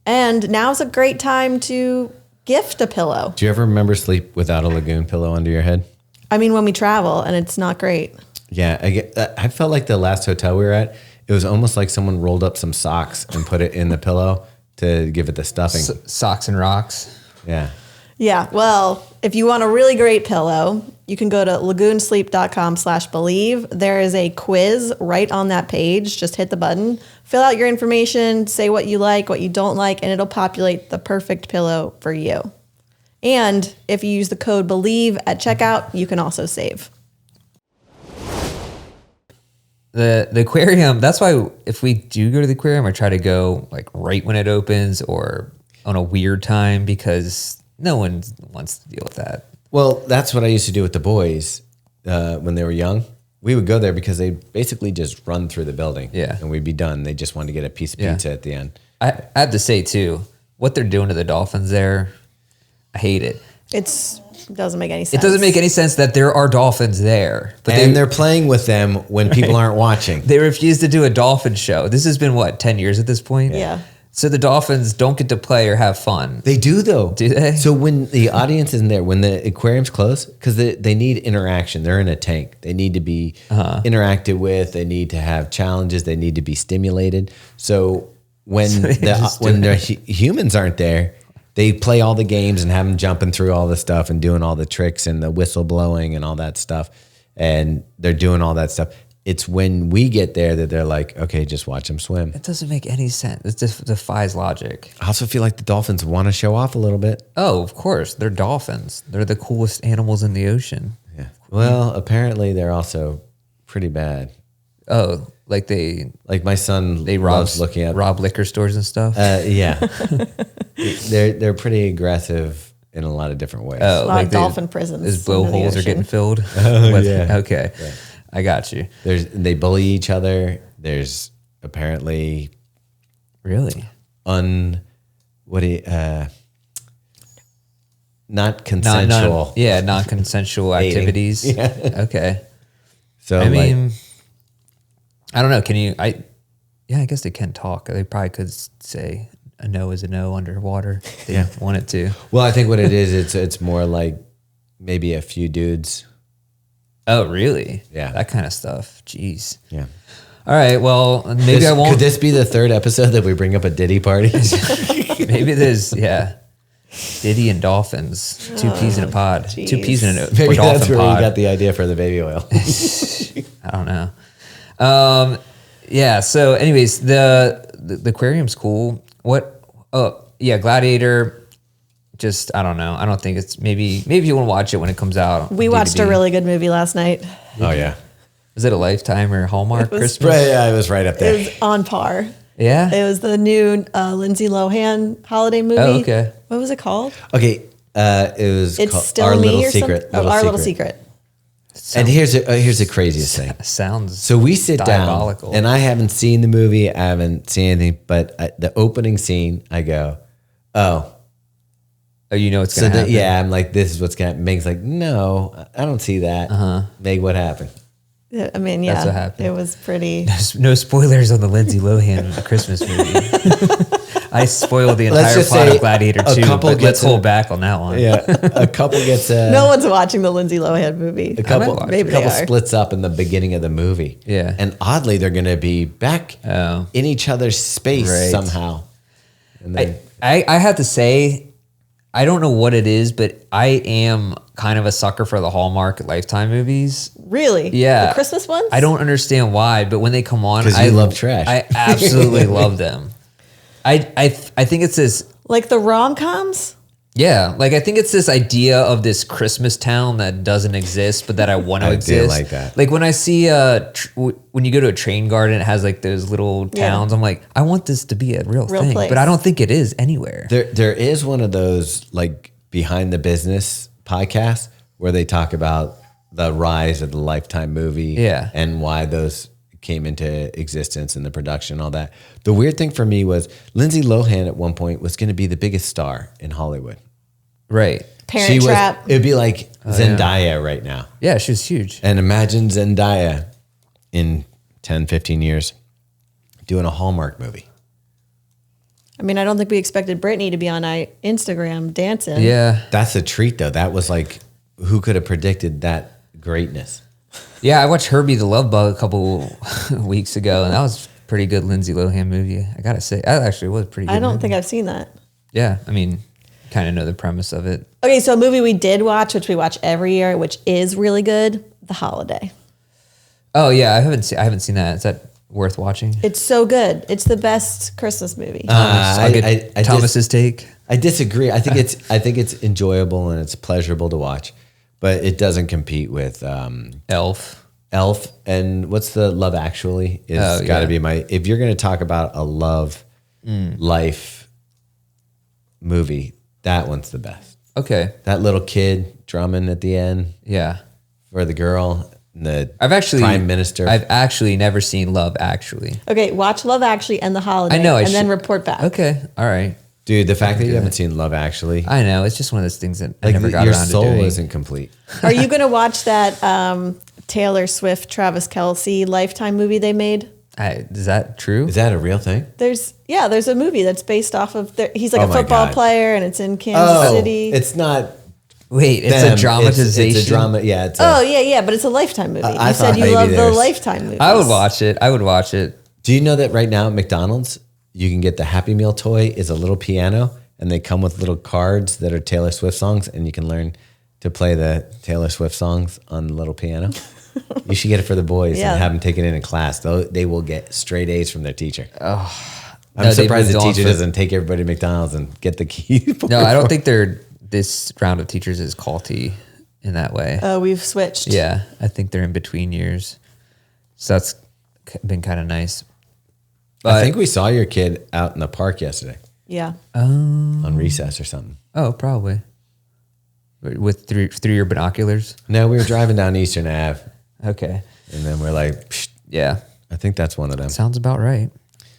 And now's a great time to gift a pillow. Do you ever remember sleep without a Lagoon pillow under your head? I mean, when we travel, and it's not great. Yeah, I felt like the last hotel we were at, it was almost like someone rolled up some socks and put it in the pillow to give it the stuffing. Socks and rocks. Yeah. Yeah, well, if you want a really great pillow, you can go to lagoonsleep.com/believe. There is a quiz right on that page. Just hit the button, fill out your information, say what you like, what you don't like, and it'll populate the perfect pillow for you. And if you use the code BELIEVE at checkout, you can also save. The aquarium, that's why if we do go to the aquarium, I try to go like right when it opens or on a weird time, because no one wants to deal with that. Well, that's what I used to do with the boys when they were young. We would go there because they basically just run through the building. Yeah. And we'd be done. They just wanted to get a piece of pizza at the end. I have to say too, what they're doing to the dolphins there, I hate it. It doesn't make any sense. It doesn't make any sense that there are dolphins there. But they're playing with them when people aren't watching. They refuse to do a dolphin show. This has been, 10 years at this point? Yeah. So the dolphins don't get to play or have fun. They do, though. Do they? So when the audience isn't there, when the aquarium's closed, because they need interaction. They're in a tank. They need to be interacted with. They need to have challenges. They need to be stimulated. So when humans aren't there, they play all the games and have them jumping through all the stuff and doing all the tricks and the whistle blowing and all that stuff. And they're doing all that stuff. It's when we get there that they're like, okay, just watch them swim. It doesn't make any sense. It just defies logic. I also feel like the dolphins want to show off a little bit. Oh, of course. They're dolphins. They're the coolest animals in the ocean. Yeah. Well, apparently they're also pretty bad. Oh, like my son loves looking at rob liquor stores and stuff. Yeah, they're pretty aggressive in a lot of different ways. A lot of dolphin prisons. His blowholes are getting filled. Yeah. Okay. I got you. They bully each other. There's apparently Really not consensual. Non-consensual activities. Yeah. Okay. So I mean, I don't know. Can you? I guess they can talk. They probably could say a no is a no underwater. If they wanted to. well, I think what it is, it's more like maybe a few dudes. Oh, really? Yeah. That kind of stuff. Jeez. Yeah. All right. Well, maybe I won't. Could this be the third episode that we bring up a Diddy party? Maybe there's Diddy and dolphins. 2 peas in a pod. Geez. 2 peas in a Maybe dolphin that's where pod. we got the idea for the baby oil. I don't know. Yeah. So, anyways, the aquarium's cool. What? Oh, yeah. Gladiator. Just I don't know. I don't think it's maybe you want to watch it when it comes out. We watched a really good movie last night. Oh yeah. Is it a Lifetime or Hallmark Christmas? Right, yeah, it was right up there. It was on par. Yeah. It was the new Lindsay Lohan holiday movie. Oh, okay. What was it called? Okay, it was It's called Still Our Me Little or Secret. something? Oh, Our Little Secret. And here's the craziest thing. Sounds So we sit diabolical. down, and I haven't seen the movie. I haven't seen anything, but the opening scene, I go, oh. Oh, you know it's So going to happen. yeah, I'm like, this is what's going to happen. Meg's like, no, I don't see that. Meg, what happened? Yeah, I mean, yeah, That's what happened. it was pretty. No spoilers on the Lindsay Lohan Christmas movie. I spoiled the Let's entire just plot say of Gladiator a 2, couple but let's gets hold back on that one. Yeah, a couple gets No one's watching the Lindsay Lohan movie. a couple, watch Maybe a couple they are. splits up in the beginning of the movie. Yeah. And oddly, they're going to be back Oh. in each other's space Right. somehow. And then, I have to say, I don't know what it is, but I am kind of a sucker for the Hallmark Lifetime movies. Really? Yeah. The Christmas ones? I don't understand why, but when they come on, 'Cause you love trash. I absolutely love them. I think it's this. Like the rom-coms? Yeah, like I think it's this idea of this Christmas town that doesn't exist, but that I want to I do exist. like that. Like when I see when you go to a train garden, it has like those little towns. I'm like, I want this to be a real thing, place. but I don't think it is anywhere. there is one of those like behind the business podcasts where they talk about the rise of the Lifetime movie, Yeah. and why those came into existence and the production and all that. The weird thing for me was Lindsay Lohan at one point was going to be the biggest star in Hollywood. Right? Parent Trap. It'd be like Zendaya right now. Yeah, she was huge. And imagine Zendaya in 10, 15 years doing a Hallmark movie. I mean, I don't think we expected Britney to be on Instagram dancing. Yeah, That's a treat though. That was like, who could have predicted that greatness? yeah. I watched Herbie the Love Bug a couple weeks ago, and that was a pretty good Lindsay Lohan movie. I gotta say, that actually was pretty good. I don't movie. think I've seen that. Yeah, I mean, kind of know the premise of it. Okay, so a movie we did watch, which we watch every year, which is really good, The Holiday. Oh yeah, I haven't seen that. Is that worth watching? It's so good. It's the best Christmas movie. I'll get Thomas's take. I disagree. I think it's enjoyable and it's pleasurable to watch, but it doesn't compete with Elf and what's the Love Actually is got to be my. If you're going to talk about a love life movie, that one's the best. Okay. That little kid drumming at the end Yeah. for the girl, and the prime minister. I've actually never seen Love Actually. Okay, watch Love Actually and The Holiday. I know, and then report back. Okay. All right. Dude, the fact that you haven't seen Love Actually, I know. It's just one of those things that I like never got your around to soul doing. isn't complete. Are you going to watch that Taylor Swift, Travis Kelce Lifetime movie they made? Is that true? Is that a real thing? There's a movie that's based off of he's like Oh a my football God. player and it's in Kansas City. it's not. Wait, it's them. a dramatization. It's a drama. Yeah. It's yeah, but it's a Lifetime movie. I You said thought you maybe love the there's- Lifetime movies. I would watch it. Do you know that right now at McDonald's, you can get the Happy Meal toy is a little piano, and they come with little cards that are Taylor Swift songs, and you can learn to play the Taylor Swift songs on the little piano. You should get it for the boys Yeah. and have them take it in class. They will get straight A's from their teacher. I'm No, they've surprised the moved on teacher for- doesn't take everybody to McDonald's and get the key. No, I don't think this round of teachers is culty in that way. We've switched. Yeah, I think they're in between years. So that's been kind of nice. I think we saw your kid out in the park yesterday Yeah. on recess or something. Oh, probably. With through your binoculars. No, we were driving down Eastern Ave. Okay. And then we're like, psh, Yeah. I think that's one of them. Sounds about right.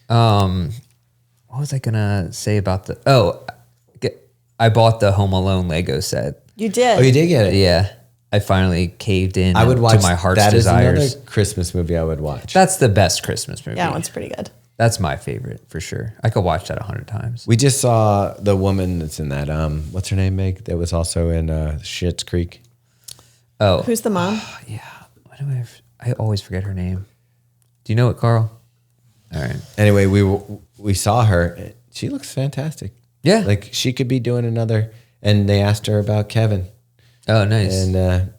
What was I gonna say about I bought the Home Alone Lego set. You did. Oh, you did get it? Yeah. I finally caved in I would watch to my heart's that desires. is another Christmas movie I would watch. That's the best Christmas movie. Yeah, that one's pretty good. That's my favorite for sure. I could watch that 100 times. We just saw the woman that's in that. What's her name, Meg? That was also in Schitt's Creek. Oh, Who's the mom? yeah. Why do I always forget her name? Do you know it, Carl? All right. Anyway, we saw her. She looks fantastic. Yeah. Like she could be doing another. And they asked her about Kevin. Oh, nice. And,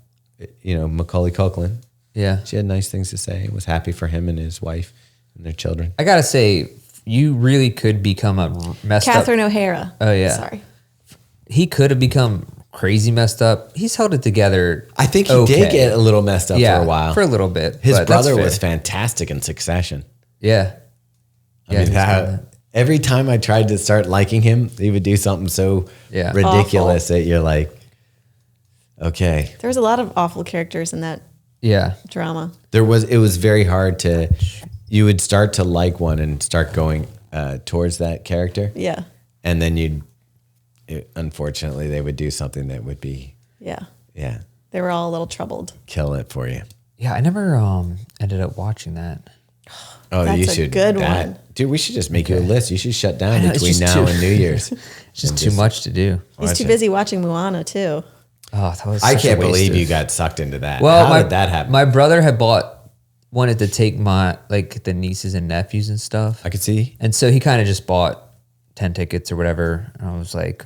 Macaulay Culkin. Yeah. She had nice things to say. Was happy for him and his wife and their children. I gotta say, you really could become a messed Catherine up. O'Hara. Oh yeah. Sorry. He could have become crazy messed up. He's held it together. I think he did get a little messed up for a while. For a little bit. His but brother that's was fair. fantastic in Succession. Yeah. I mean, he's good. every time I tried to start liking him, he would do something so Yeah. ridiculous Awful. that you're like, okay. There was a lot of awful characters in that Yeah. drama. It was very hard you would start to like one and start going towards that character. Yeah. And then unfortunately, they would do something that would be, Yeah. yeah, They were all a little troubled. kill it for you. Yeah. I never ended up watching that. Oh, That's you a should. good one. Dude, we should just make you a list. You should shut down know, it's between just now too- and New Year's. It's just too much to do. He's Watch too it. busy watching Moana too. Oh, that was I such a can't waste believe of- you got sucked into that. Well, How did that happen? My brother wanted to take the nieces and nephews and stuff. I could see. And so he kind of just bought 10 tickets or whatever. And I was like,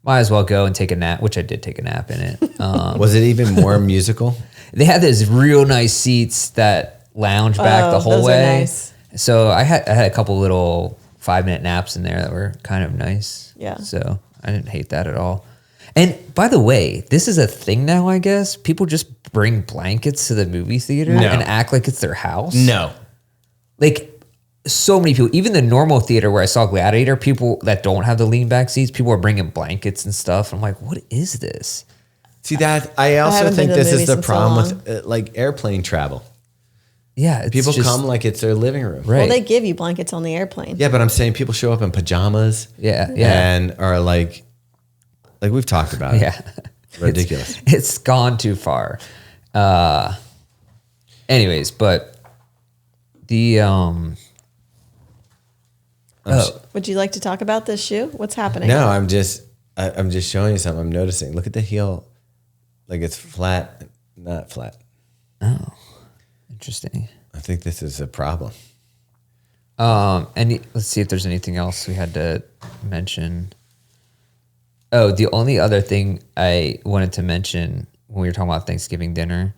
might as well go and take a nap, which I did take a nap in it. Was it even more musical? They had these real nice seats that lounge back the whole those are way. nice. So I had a couple little 5-minute naps in there that were kind of nice. Yeah. So I didn't hate that at all. And by the way, this is a thing now, I guess. People just bring blankets to the movie theater No. and act like it's their house. No. Like so many people, even the normal theater where I saw Gladiator, people that don't have the lean back seats, people are bringing blankets and stuff. I'm like, what is this? See that? I also haven't think been to the this is movies the in so problem with like airplane travel. Yeah. It's People just, come like it's their living room. Right. Well, they give you blankets on the airplane. Yeah, but I'm saying people show up in pajamas. Yeah, yeah. And are like we've talked about it. Yeah. Ridiculous. It's gone too far. Anyways, but the Would you like to talk about this shoe? What's happening? No, I'm just showing you something. I'm noticing. Look at the heel. Like it's flat, not flat. interesting. I think this is a problem. Let's see if there's anything else we had to mention. Oh, the only other thing I wanted to mention when we were talking about Thanksgiving dinner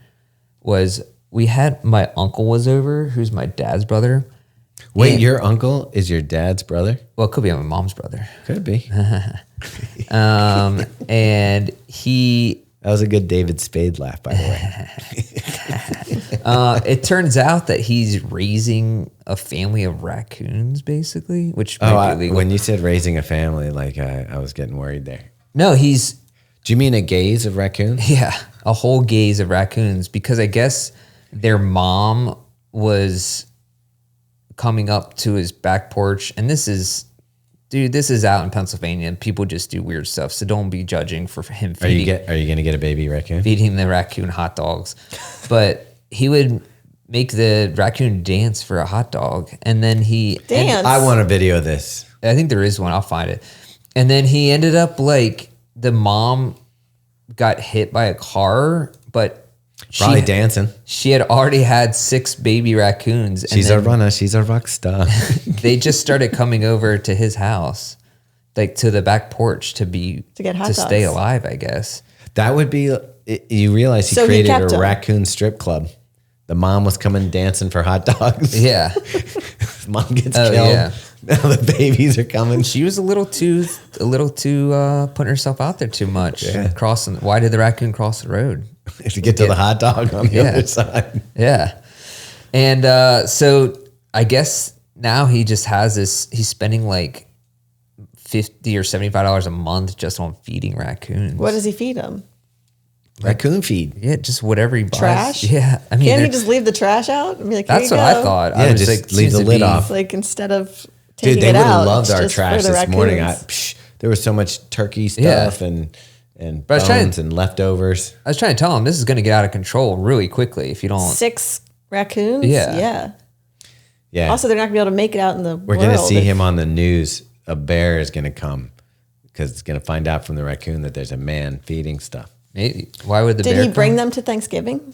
was my uncle was over, who's my dad's brother. Wait, And- your uncle is your dad's brother? Well, it could be my mom's brother. Could be. And he, That was a good David Spade laugh, by the way. it turns out that he's raising a family of raccoons, basically, which might be legal. When you said raising a family, like I was getting worried there. No, he's, Do you mean a gaze of raccoons? yeah, a whole gaze of raccoons, because I guess their mom was coming up to his back porch, and this is out in Pennsylvania, and people just do weird stuff. So don't be judging for him Are you feeding going to get a baby raccoon? feeding the raccoon hot dogs. But he would make the raccoon dance for a hot dog, and then Dance. I want a video of this. I think there is one. I'll find it. And then he ended up like the mom got hit by a car, but Probably dancing. she had already had 6 baby raccoons. She's and a runner. She's a rock star. they just started coming over to his house, like to the back porch to get hot stay dogs. alive, I guess. That would be, you realize he So he created kept a 'em. raccoon strip club. The mom was coming dancing for hot dogs. Yeah. Mom gets Oh, killed. yeah. Now the babies are coming. She was a little too putting herself out there too much. Yeah. Why did the raccoon cross the road? To get to the hot dog on the Yeah. other side. Yeah. And so I guess now he just has this, he's spending like $50 or $75 a month just on feeding raccoons. What does he feed them? raccoon feed. Yeah, just whatever he buys. Trash? Yeah, I mean, Can't he just leave the trash out and be like, that's here what you go? I thought. Yeah, I was just like, leave seems the to lid be- off. Like instead of Dude, taking they it would have out, loved it's our just for trash the this morning. raccoons. There was so much turkey Yeah. stuff and But I was trying bones and leftovers. I was trying to tell him this is going to get out of control really quickly if you don't. 6 raccoons? Yeah. Yeah. Also, they're not going to be able to make it out in the We're going to see him on the news. A bear is going to come because it's going to find out from the raccoon that there's a man feeding stuff. Maybe. Why would the Did bear he bring come? them to Thanksgiving?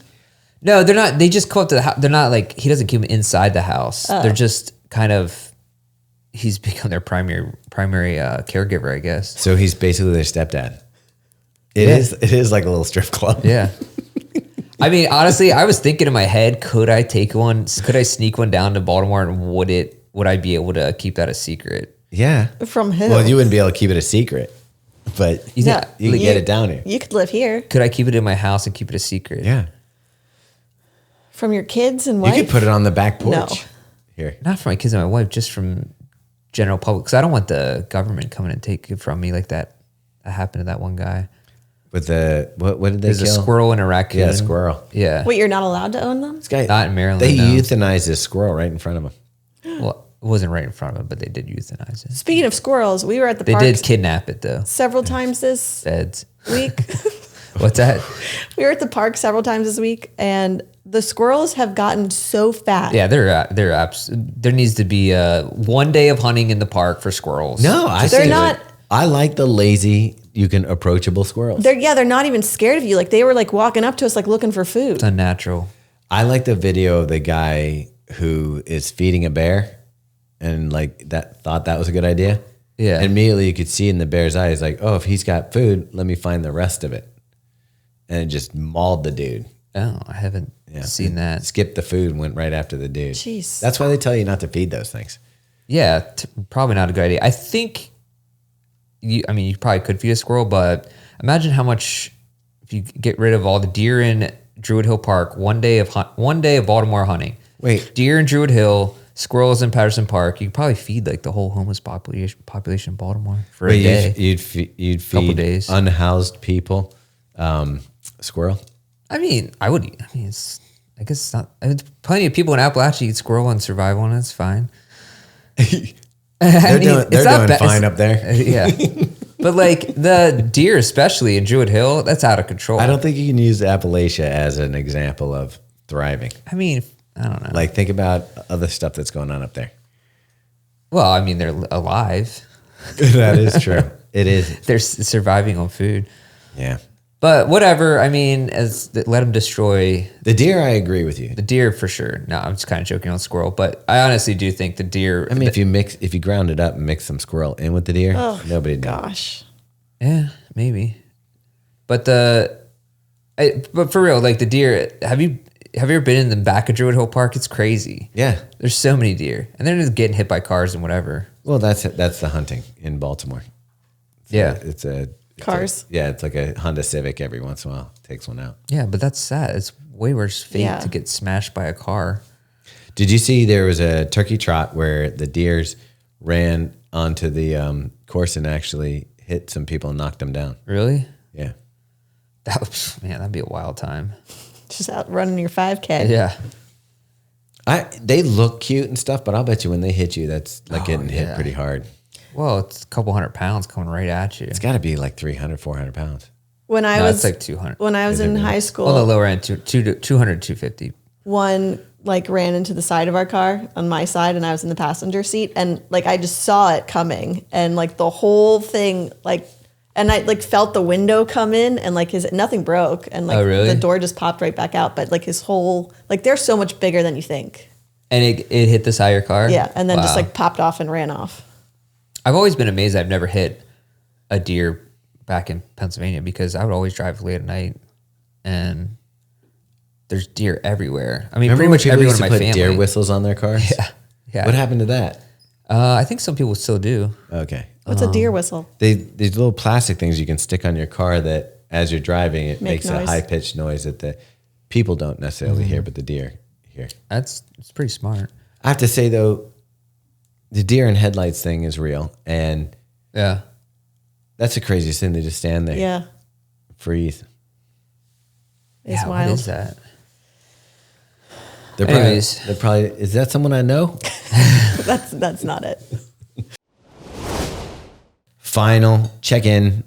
No, they're not. They just come up to the house. They're not like, he doesn't keep them inside the house. They're just kind of, he's become their primary caregiver, I guess. So he's basically their stepdad. It is like a little strip club. Yeah. I mean, honestly, I was thinking in my head, could I sneak one down to Baltimore and would I be able to keep that a secret? Yeah. From who? Well, you wouldn't be able to keep it a secret, but you No, can get it down here. You could live here. Could I keep it in my house and keep it a secret? Yeah. From your kids and You wife? could put it on the back porch. No. Here. Not for my kids and my wife, just from general public. Because I don't want the government coming and take it from me like that. That happened to that one guy. With the, what did they There's kill? a squirrel and a raccoon. Yeah, a squirrel. Yeah. Wait, you're not allowed to own them? This guy, Not in Maryland, They no. euthanized this squirrel right in front of him. Well, it wasn't right in front of him, but they did euthanize it. Speaking of squirrels, we were at the They park did kidnap it though. several times this Feds. week. What's that? We were at the park several times this week, and the squirrels have gotten so fat. Yeah, there needs to be one day of hunting in the park for squirrels. No, I They're think not- I like the lazy, approachable squirrels. They're not even scared of you. Like they were like walking up to us, like looking for food. It's unnatural. I like the video of the guy who is feeding a bear and thought that was a good idea. Yeah. And immediately you could see in the bear's eyes, like, oh, if he's got food, let me find the rest of it. And it just mauled the dude. Oh, I haven't seen that. Skipped the food and went right after the dude. Jeez. That's why they tell you not to feed those things. Yeah, probably not a good idea. I think you probably could feed a squirrel, but imagine how much if you get rid of all the deer in Druid Hill Park, one day of Baltimore hunting. Wait. Deer in Druid Hill, squirrels in Patterson Park. You could probably feed like the whole homeless population in Baltimore for a day. You'd feed days. unhoused people squirrel. I mean, I would. I guess it's not. There's plenty of people in Appalachia eat squirrel and survive on it. It's fine. They're doing fine up there. Yeah, but like the deer, especially in Druid Hill, that's out of control. I don't think you can use Appalachia as an example of thriving. I mean, I don't know. Like, think about other stuff that's going on up there. Well, I mean, they're alive. That is true. It is. They're surviving on food. Yeah. But whatever. I mean, let them destroy The deer, I agree with you. the deer for sure. No, I'm just kind of joking on squirrel, but I honestly do think the deer. I mean, if you ground it up and mix some squirrel in with the deer, nobody knows. Gosh. Yeah, maybe. But but for real, like the deer. Have you ever been in the back of Druid Hill Park? It's crazy. Yeah. There's so many deer, and they're just getting hit by cars and whatever. Well, that's the hunting in Baltimore. It's it's like a Honda Civic every once in a while. Takes one out. Yeah, but that's sad. It's way worse fate Yeah. to get smashed by a car. Did you see there was a turkey trot where the deers ran onto the course and actually hit some people and knocked them down? Really? Yeah. That'd be a wild time. Just out running your 5K. Yeah. They look cute and stuff, but I'll bet you when they hit you, that's like getting hit yeah. pretty hard. Well, it's a couple 100 pounds coming right at you. It's got to be like 300, 400 pounds. When I No, was it's like 200. when I was in high school, On the lower end, 200, 250. one like ran into the side of our car on my side, and I was in the passenger seat, and like I just saw it coming, and like the whole thing, like, and I like felt the window come in, and like nothing broke, and like Oh, really? the door just popped right back out, but like his whole, like they're so much bigger than you think. And it hit the side of your car? Yeah, and then just Wow. like popped off and ran off. I've always been amazed I've never hit a deer back in Pennsylvania because I would always drive late at night and there's deer everywhere. I mean, Remember pretty when much people everyone used in to my put family. deer whistles on their cars? Yeah. What happened to that? I think some people still do. Okay. What's a deer whistle? These little plastic things you can stick on your car that as you're driving, it Make makes noise. a high pitched noise that the people don't necessarily hear, but the deer hear. It's pretty smart. I have to say though, the deer and headlights thing is real, and Yeah. that's the craziest thing. They just stand there, Yeah. freeze. is wild. What is that? They're probably, is that someone I know? That's not it. Final check-in.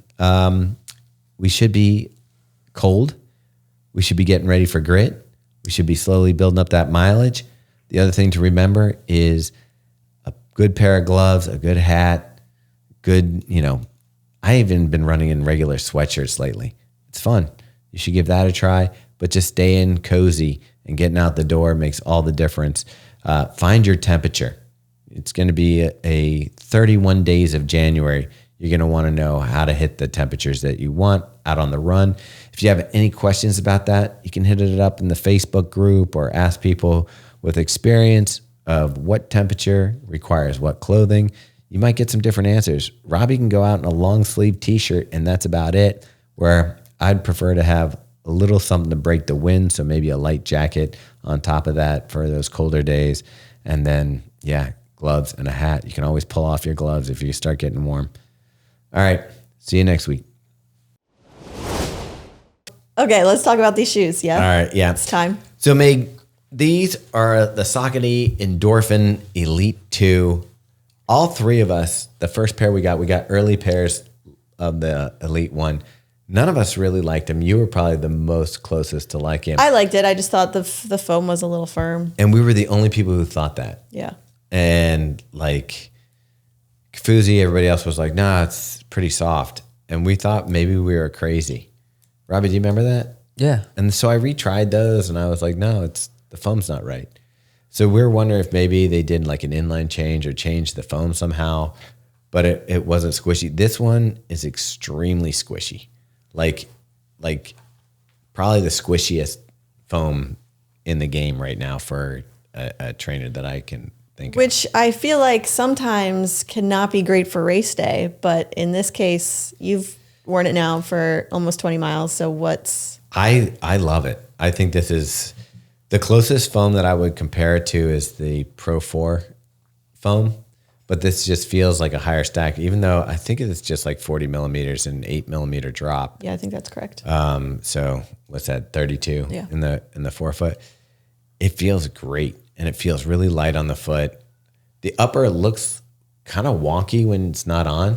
We should be cold. We should be getting ready for grit. We should be slowly building up that mileage. The other thing to remember is a good pair of gloves, a good hat, good, I even been running in regular sweatshirts lately. It's fun. You should give that a try, but just stay in cozy and getting out the door makes all the difference. Find your temperature. It's going to be a 31 days of January. You're going to want to know how to hit the temperatures that you want out on the run. If you have any questions about that, you can hit it up in the Facebook group or ask people with experience of what temperature requires what clothing. You might get some different answers. Robbie can go out in a long sleeve t-shirt and that's about it, where I'd prefer to have a little something to break the wind. So maybe a light jacket on top of that for those colder days. And then, gloves and a hat. You can always pull off your gloves if you start getting warm. All right. See you next week. Okay, let's talk about these shoes. Yeah. All right. Yeah. It's time. So, Meg, these are the Saucony Endorphin Elite 2. All three of us, the first pair we got early pairs of the Elite 1. None of us really liked them. You were probably the most closest to like him. I liked it. I just thought the foam was a little firm. And we were the only people who thought that. Yeah. And like Kafuzi, everybody else was like, nah, it's pretty soft. And we thought maybe we were crazy. Robbie, do you remember that? Yeah. And so I retried those and I was like, no, the foam's not right. So we were wondering if maybe they did like an inline change or changed the foam somehow, but it wasn't squishy. This one is extremely squishy. Like probably the squishiest foam in the game right now for a trainer that I can think of. Which I feel like sometimes cannot be great for race day, but in this case, you've worn it now for almost 20 miles. So I love it. I think this is the closest foam that I would compare it to is the Pro 4 foam, but this just feels like a higher stack, even though I think it's just like 40 millimeters and 8 millimeter drop. Yeah, I think that's correct. So what's that? 32 in the forefoot. It feels great. And it feels really light on the foot. The upper looks kind of wonky when it's not on.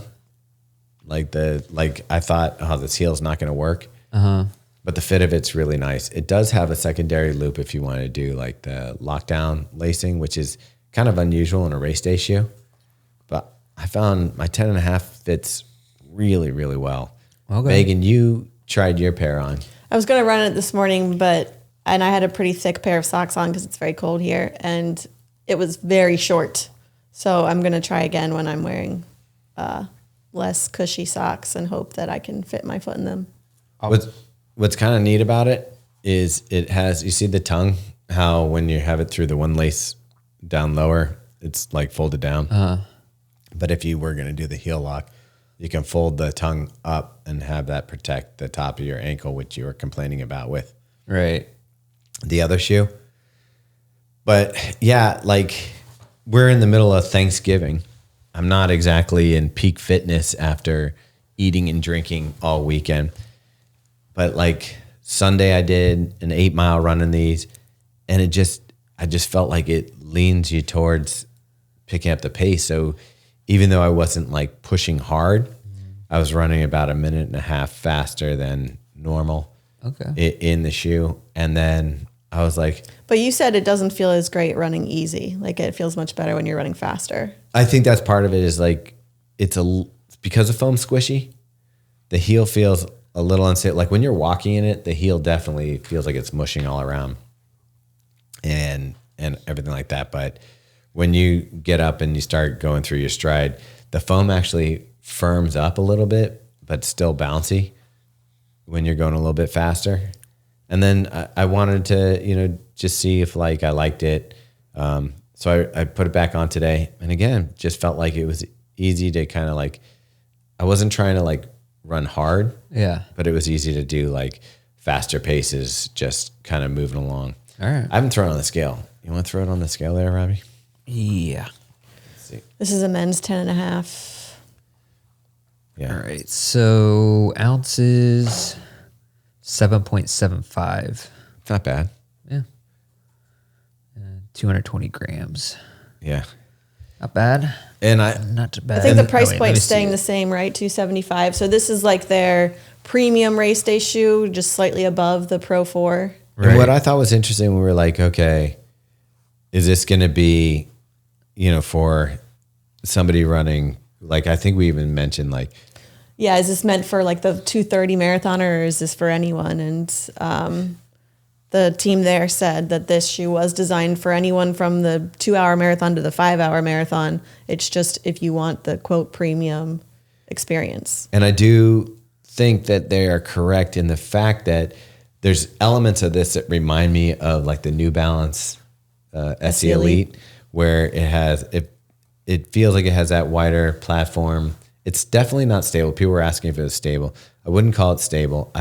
Like I thought, this heel's not going to work. But the fit of it's really nice. It does have a secondary loop if you want to do like the lockdown lacing, which is kind of unusual in a race day shoe. But I found my 10.5 fits really, really well. Okay. Megan, you tried your pair on. I was going to run it this morning, and I had a pretty thick pair of socks on because it's very cold here, and it was very short. So I'm going to try again when I'm wearing less cushy socks and hope that I can fit my foot in them. What's kind of neat about it is it has, you see the tongue, how when you have it through the one lace down lower, it's like folded down. But if you were going to do the heel lock, you can fold the tongue up and have that protect the top of your ankle, which you were complaining about with. Right. The other shoe. But yeah, like we're in the middle of Thanksgiving. I'm not exactly in peak fitness after eating and drinking all weekend. But like Sunday I did an 8-mile run in these, and I just felt like it leans you towards picking up the pace. So even though I wasn't like pushing hard, I was running about 1.5 minutes faster than normal. In the shoe. And then I was like, but you said it doesn't feel as great running easy. Like it feels much better when you're running faster. I think that's part of it is like, because the foam's squishy, the heel feels a little unsafe. Like when you're walking in it, the heel definitely feels like it's mushing all around and everything like that. But when you get up and you start going through your stride, the foam actually firms up a little bit, but still bouncy when you're going a little bit faster. And then I wanted to, just see if like I liked it. So I put it back on today. And again, just felt like it was easy to kind of like, I wasn't trying to like run hard. Yeah. But it was easy to do like faster paces, just kind of moving along. All right. I haven't thrown it on the scale. You want to throw it on the scale there, Robbie? Yeah. Let's see. This is a men's 10.5. Yeah. All right. So ounces, 7.75. It's not bad. Yeah. 220 grams. Yeah. Not bad. And Not bad. I think the price point's staying the same, right? $275. So this is like their premium race day shoe, just slightly above the Pro 4. Right. And what I thought was interesting, we were like, okay, is this going to be, for somebody running, like, I think we even mentioned like, yeah, is this meant for like the 2:30 marathoner, or is this for anyone? And the team there said that this shoe was designed for anyone from the 2-hour marathon to the 5-hour marathon. It's just if you want the quote premium experience. And I do think that they are correct in the fact that there's elements of this that remind me of like the New Balance SE Elite, where it feels like it has that wider platform. It's definitely not stable. People were asking if it was stable. I wouldn't call it stable.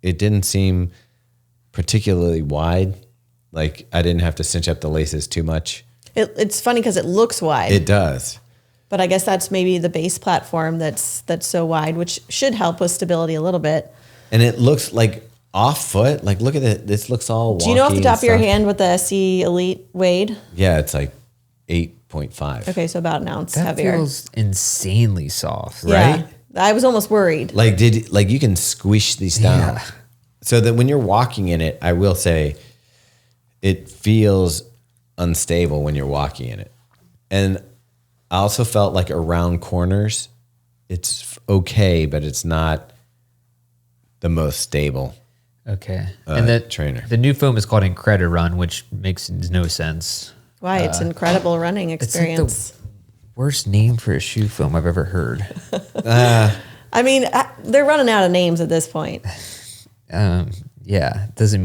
It didn't seem particularly wide. Like I didn't have to cinch up the laces too much. It's funny because it looks wide. It does. But I guess that's maybe the base platform that's so wide, which should help with stability a little bit. And it looks like off foot. Like look at it. This looks all wonky. Do you know off the top of your hand what the SE Elite weighed? Yeah, it's like 8.5. Okay, so about an ounce that heavier. feels insanely soft. Right? Yeah, I was almost worried. Like you can squish these down. Yeah. So that when you're walking in it, I will say it feels unstable when you're walking in it. And I also felt like around corners, it's okay, but it's not the most stable. Okay. And the trainer. The new foam is called CHERIBUNDI, which makes no sense. Why? It's incredible running It's like experience. the worst name for a shoe foam I've ever heard. I mean, they're running out of names at this point. Yeah, it doesn't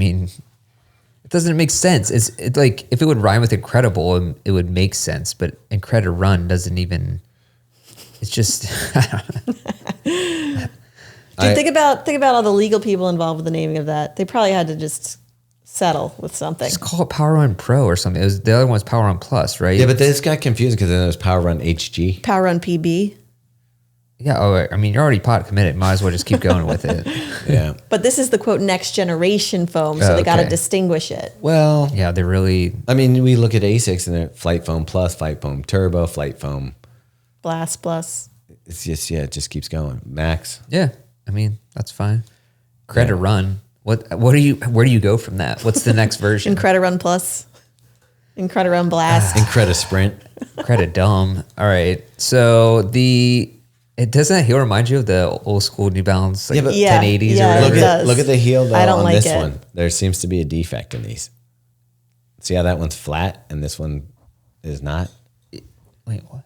make sense. It's like if it would rhyme with incredible, it would make sense. But Incredi-Run doesn't even. It's just. Dude, think about all the legal people involved with the naming of that. They probably had to just settle with something. Just call it Power Run Pro or something. The other one's Power Run Plus, right? Yeah, but this got confusing because then there was Power Run HG. Power Run PB. Yeah. Oh, I mean, you're already pot committed. Might as well just keep going with it. Yeah. But this is the quote next generation foam, so they got to okay. distinguish it. Well, Yeah, they're really. I mean, we look at Asics and they're Flight Foam Plus, Flight Foam Turbo, Flight Foam. Blast Plus. It's just, it just keeps going. Max. Yeah, I mean that's fine. Run. Where do you go from that? What's the next version? Incredi-Run Plus. Incredi-Run Blast. Incredi Sprint. Dumb. All right. So doesn't that heel remind you of the old school New Balance like 1080s yeah, or whatever? it does. Look at the heel though I don't on like this it. one. There seems to be a defect in these. See how that one's flat and this one is not? Wait, what?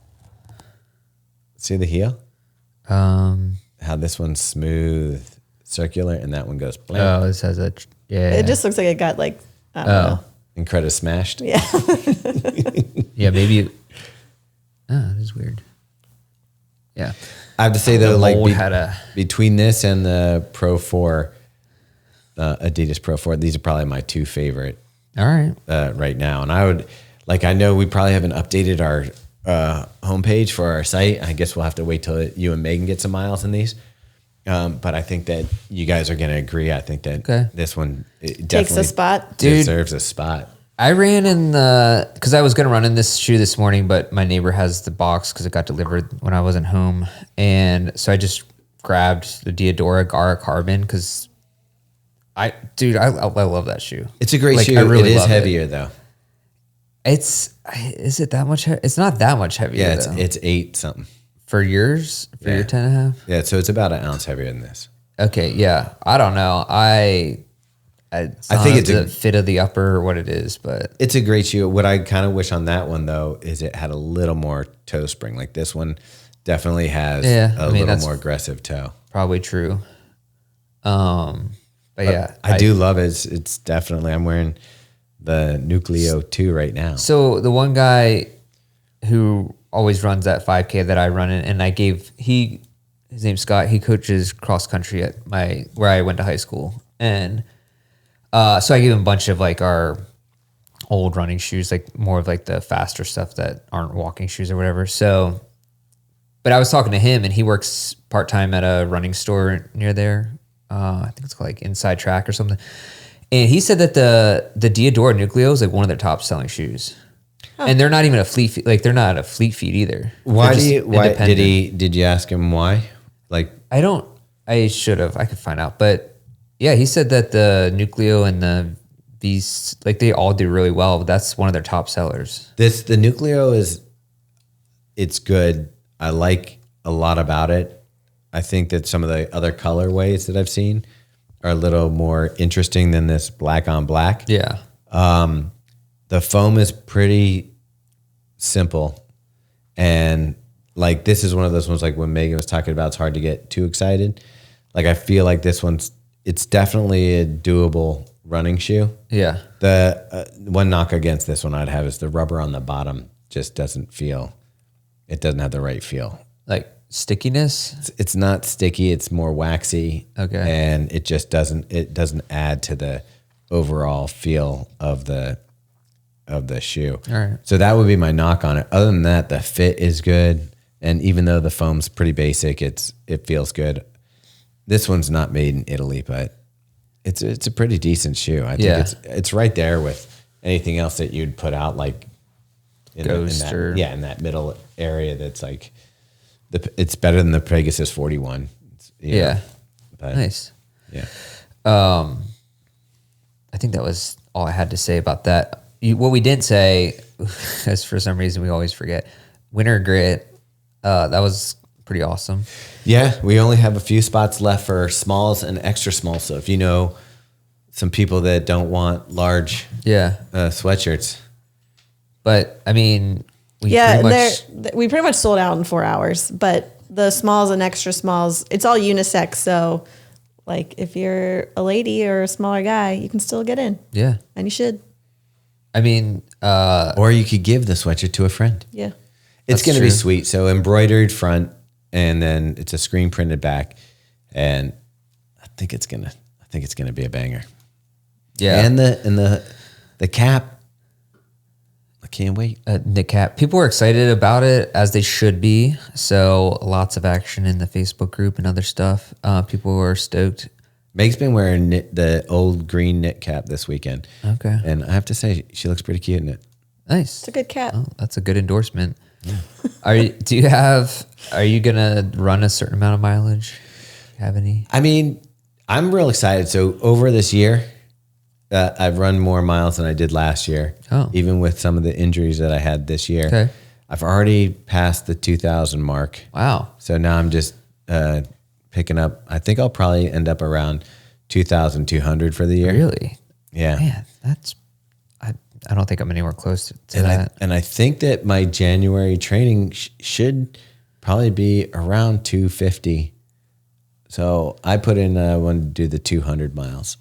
See the heel? How this one's smooth, circular, and that one goes blank. Oh, this has a It just looks like it got like, I don't know. Incredi smashed. Yeah. Yeah, maybe. Oh, this is weird. Yeah. I have to say though, The like mold had a- between this and the Pro 4, Adidas Pro 4, these are probably my two favorite All right. right now. And I know we probably haven't updated our homepage for our site. I guess we'll have to wait till you and Megan get some miles in these. But I think that you guys are going to agree. I think that this one Takes a spot. deserves a spot. I ran in because I was going to run in this shoe this morning, but my neighbor has the box because it got delivered when I wasn't home. And so I just grabbed the Diadora Gara Carbon because I love that shoe. It's a great shoe. I really it is love heavier though. Is it that much? It's not that much heavier. Yeah, though. it's 8 something. For yours, your 10.5. Yeah, so it's about an ounce heavier than this. Okay, yeah. I don't know. I think it's the fit of the upper or what it is, but It's a great shoe. What I kind of wish on that one though is it had a little more toe spring. Like this one definitely has a little more aggressive toe. probably true. But yeah, I do love it. It's definitely, I'm wearing the Nucleo 2 right now. So the one guy who always runs that 5K that I run in, and his name's Scott. He coaches cross country at where I went to high school, and so I gave him a bunch of like our old running shoes, like more of like the faster stuff that aren't walking shoes or whatever. So, but I was talking to him, and he works part time at a running store near there. I think it's called like Inside Track or something. And he said that the Diadora Nucleo is like one of their top selling shoes. And they're not even a fleet feet. Like they're not a fleet feet either. Why did you ask him why? Like, I should have, I could find out. But yeah, he said that the Nucleo and these, like they all do really well. But that's one of their top sellers. the Nucleo it's good. I like a lot about it. I think that some of the other colorways that I've seen are a little more interesting than this black on black. Yeah. The foam is pretty simple. And like, this is one of those ones, like when Megan was talking about, it's hard to get too excited. Like, I feel like this it's definitely a doable running shoe. Yeah. The one knock against this one I'd have is the rubber on the bottom just doesn't have the right feel. Like stickiness? It's not sticky. It's more waxy. Okay. And it just doesn't add to the overall feel of the shoe. All right. So that would be my knock on it. Other than that, the fit is good. And even though the foam's pretty basic, it feels good. This one's not made in Italy, but it's a pretty decent shoe. I think it's right there with anything else that you'd put out, like in that middle area. That's like it's better than the Pegasus 41. Nice. Yeah. I think that was all I had to say about that. What we didn't say, because for some reason we always forget, Winter Grit. That was pretty awesome. Yeah, we only have a few spots left for smalls and extra small. So if you know some people that don't want large sweatshirts. But I mean, we pretty much sold out in 4 hours. But the smalls and extra smalls, it's all unisex. So like if you're a lady or a smaller guy, you can still get in. Yeah. And you should. I mean, or you could give the sweatshirt to a friend. Yeah. It's going to be sweet. So embroidered front, and then it's a screen printed back, and I think it's gonna be a banger. Yeah. And the cap, I can't wait. The cap. People were excited about it, as they should be. So lots of action in the Facebook group and other stuff. People were stoked. Meg's been wearing the old green knit cap this weekend. Okay. And I have to say, she looks pretty cute in it. Nice. It's a good cap. Oh, that's a good endorsement. Yeah. Are you gonna run a certain amount of mileage? Have any? I mean, I'm real excited. So over this year, I've run more miles than I did last year. Oh. Even with some of the injuries that I had this year. Okay. I've already passed the 2,000 mark. Wow. So now I'm just picking up. I think I'll probably end up around 2,200 for the year. Really? Yeah. Man, I don't think I'm anywhere close to that. And I think that my January training should probably be around 250. So I put in one to do the 200 miles.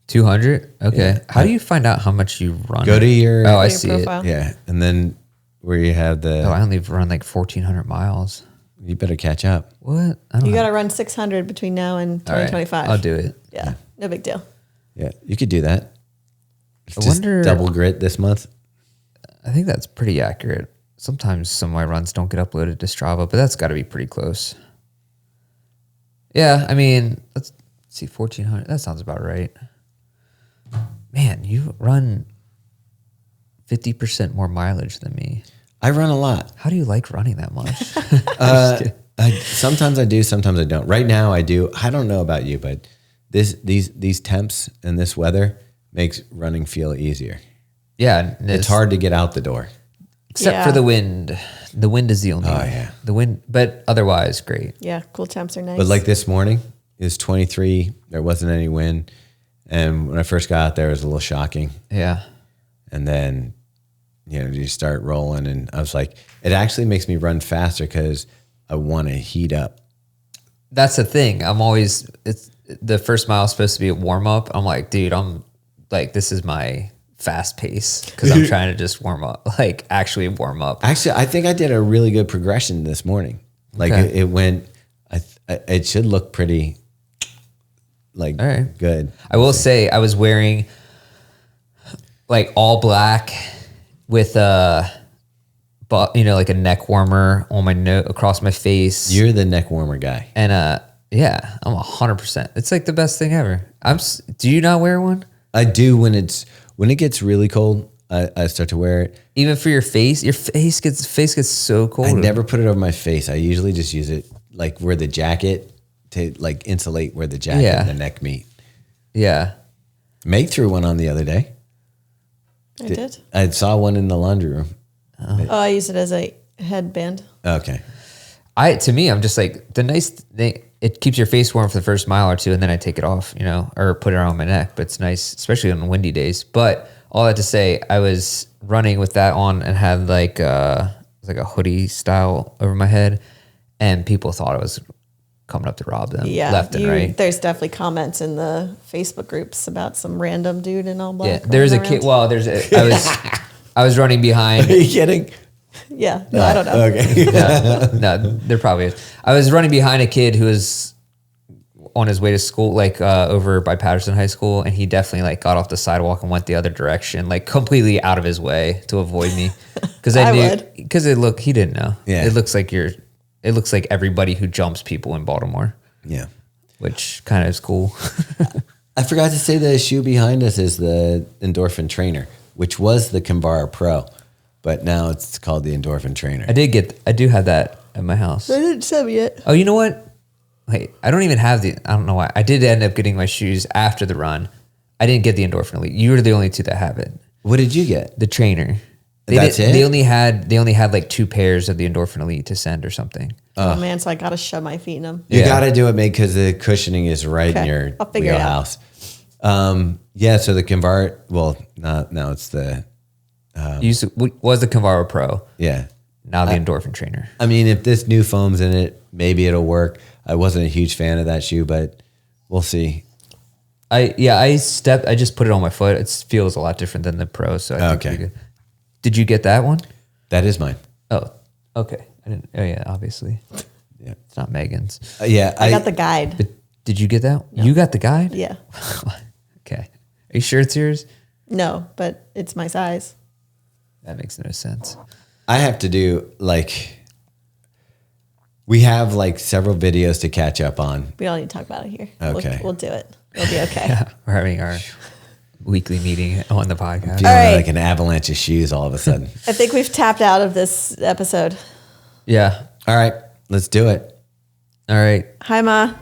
200? Okay. Yeah. How do you find out how much you run? Go to your... I see profile. it. Yeah. And then where you have the... I only run like 1,400 miles. You better catch up. What? You got to run 600 between now and 2025. Right, I'll do it. Yeah. No big deal. Yeah. You could do that. I wonder... double grit this month. I think that's pretty accurate. Sometimes some of my runs don't get uploaded to Strava, but that's got to be pretty close. Yeah, I mean, let's see, 1,400. That sounds about right. Man, you run 50% more mileage than me. I run a lot. How do you like running that much? Sometimes I do, sometimes I don't. Right now I do. I don't know about you, but these temps and this weather makes running feel easier. Yeah. It's hard to get out the door. Except for the wind. The wind is the only the wind, but otherwise great. Yeah, cool temps are nice. But like this morning, it was 23. There wasn't any wind. And when I first got out there, it was a little shocking. Yeah. And then, you start rolling. And I was like, it actually makes me run faster because I want to heat up. That's the thing. It's the first mile is supposed to be a warm up. I'm like, dude, this is my fast pace because I'm trying to just warm up, like actually warm up. Actually, I think I did a really good progression this morning. Like it went, it should look pretty good. I will say I was wearing like all black with like a neck warmer on my across my face. You're the neck warmer guy. And Yeah, I'm 100%. It's like the best thing ever. Do you not wear one? I do when it gets really cold. I start to wear it. Even for your face? Your face gets so cold. I never put it over my face. I usually just use it like where the jacket to like insulate where the jacket and the neck meet. Yeah. Meg threw one on the other day. I did. I saw one in the laundry room. Oh, I use it as a headband. Okay. To me, I'm just like, the nice thing, it keeps your face warm for the first mile or two, and then I take it off, or put it around my neck. But it's nice, especially on windy days. But all that to say, I was running with that on and had like a hoodie style over my head, and people thought I was coming up to rob them left and right. There's definitely comments in the Facebook groups about some random dude in all black. Yeah, there's a kid. Well, I was running behind. Are you kidding? Yeah, no, I don't know. Okay. No, there probably is. I was running behind a kid who was on his way to school, like over by Patterson High School, and he definitely like got off the sidewalk and went the other direction, like completely out of his way to avoid me. Because he didn't know. Yeah. It looks like everybody who jumps people in Baltimore. Yeah. Which kind of is cool. I forgot to say the shoe behind us is the Endorphin Trainer, which was the Kinvara Pro, but now it's called the Endorphin Trainer. I do have that at my house. They didn't send me it. Oh, you know what? Wait, I don't know why. I did end up getting my shoes after the run. I didn't get the Endorphin Elite. You were the only two that have it. What did you get? The trainer. That's it? They only had like 2 pairs of the Endorphin Elite to send or something. Oh man, so I gotta shove my feet in them. You got to do it, mate, because the cushioning is right in your wheelhouse. Yeah, so the Kinvara, well, no, it's the... was the Kinvara Pro. Yeah. Now the Endorphin Trainer. I mean, if this new foam's in it, maybe it'll work. I wasn't a huge fan of that shoe, but we'll see. I just put it on my foot. It feels a lot different than the Pro, so I think okay. Did you get that one? That is mine. Oh, okay. I didn't. Oh yeah, obviously. Yeah, it's not Megan's. Yeah, I got the guide. But did you get that? No. You got the guide? Yeah. Okay. Are you sure it's yours? No, but it's my size. That makes no sense. I have to do we have like several videos to catch up on. We don't need to talk about it here. Okay. We'll do it. It'll be okay. Yeah, we're having our weekly meeting on the podcast. Feeling like an avalanche of shoes all of a sudden. I think we've tapped out of this episode. Yeah. All right, let's do it. All right. Hi, Ma.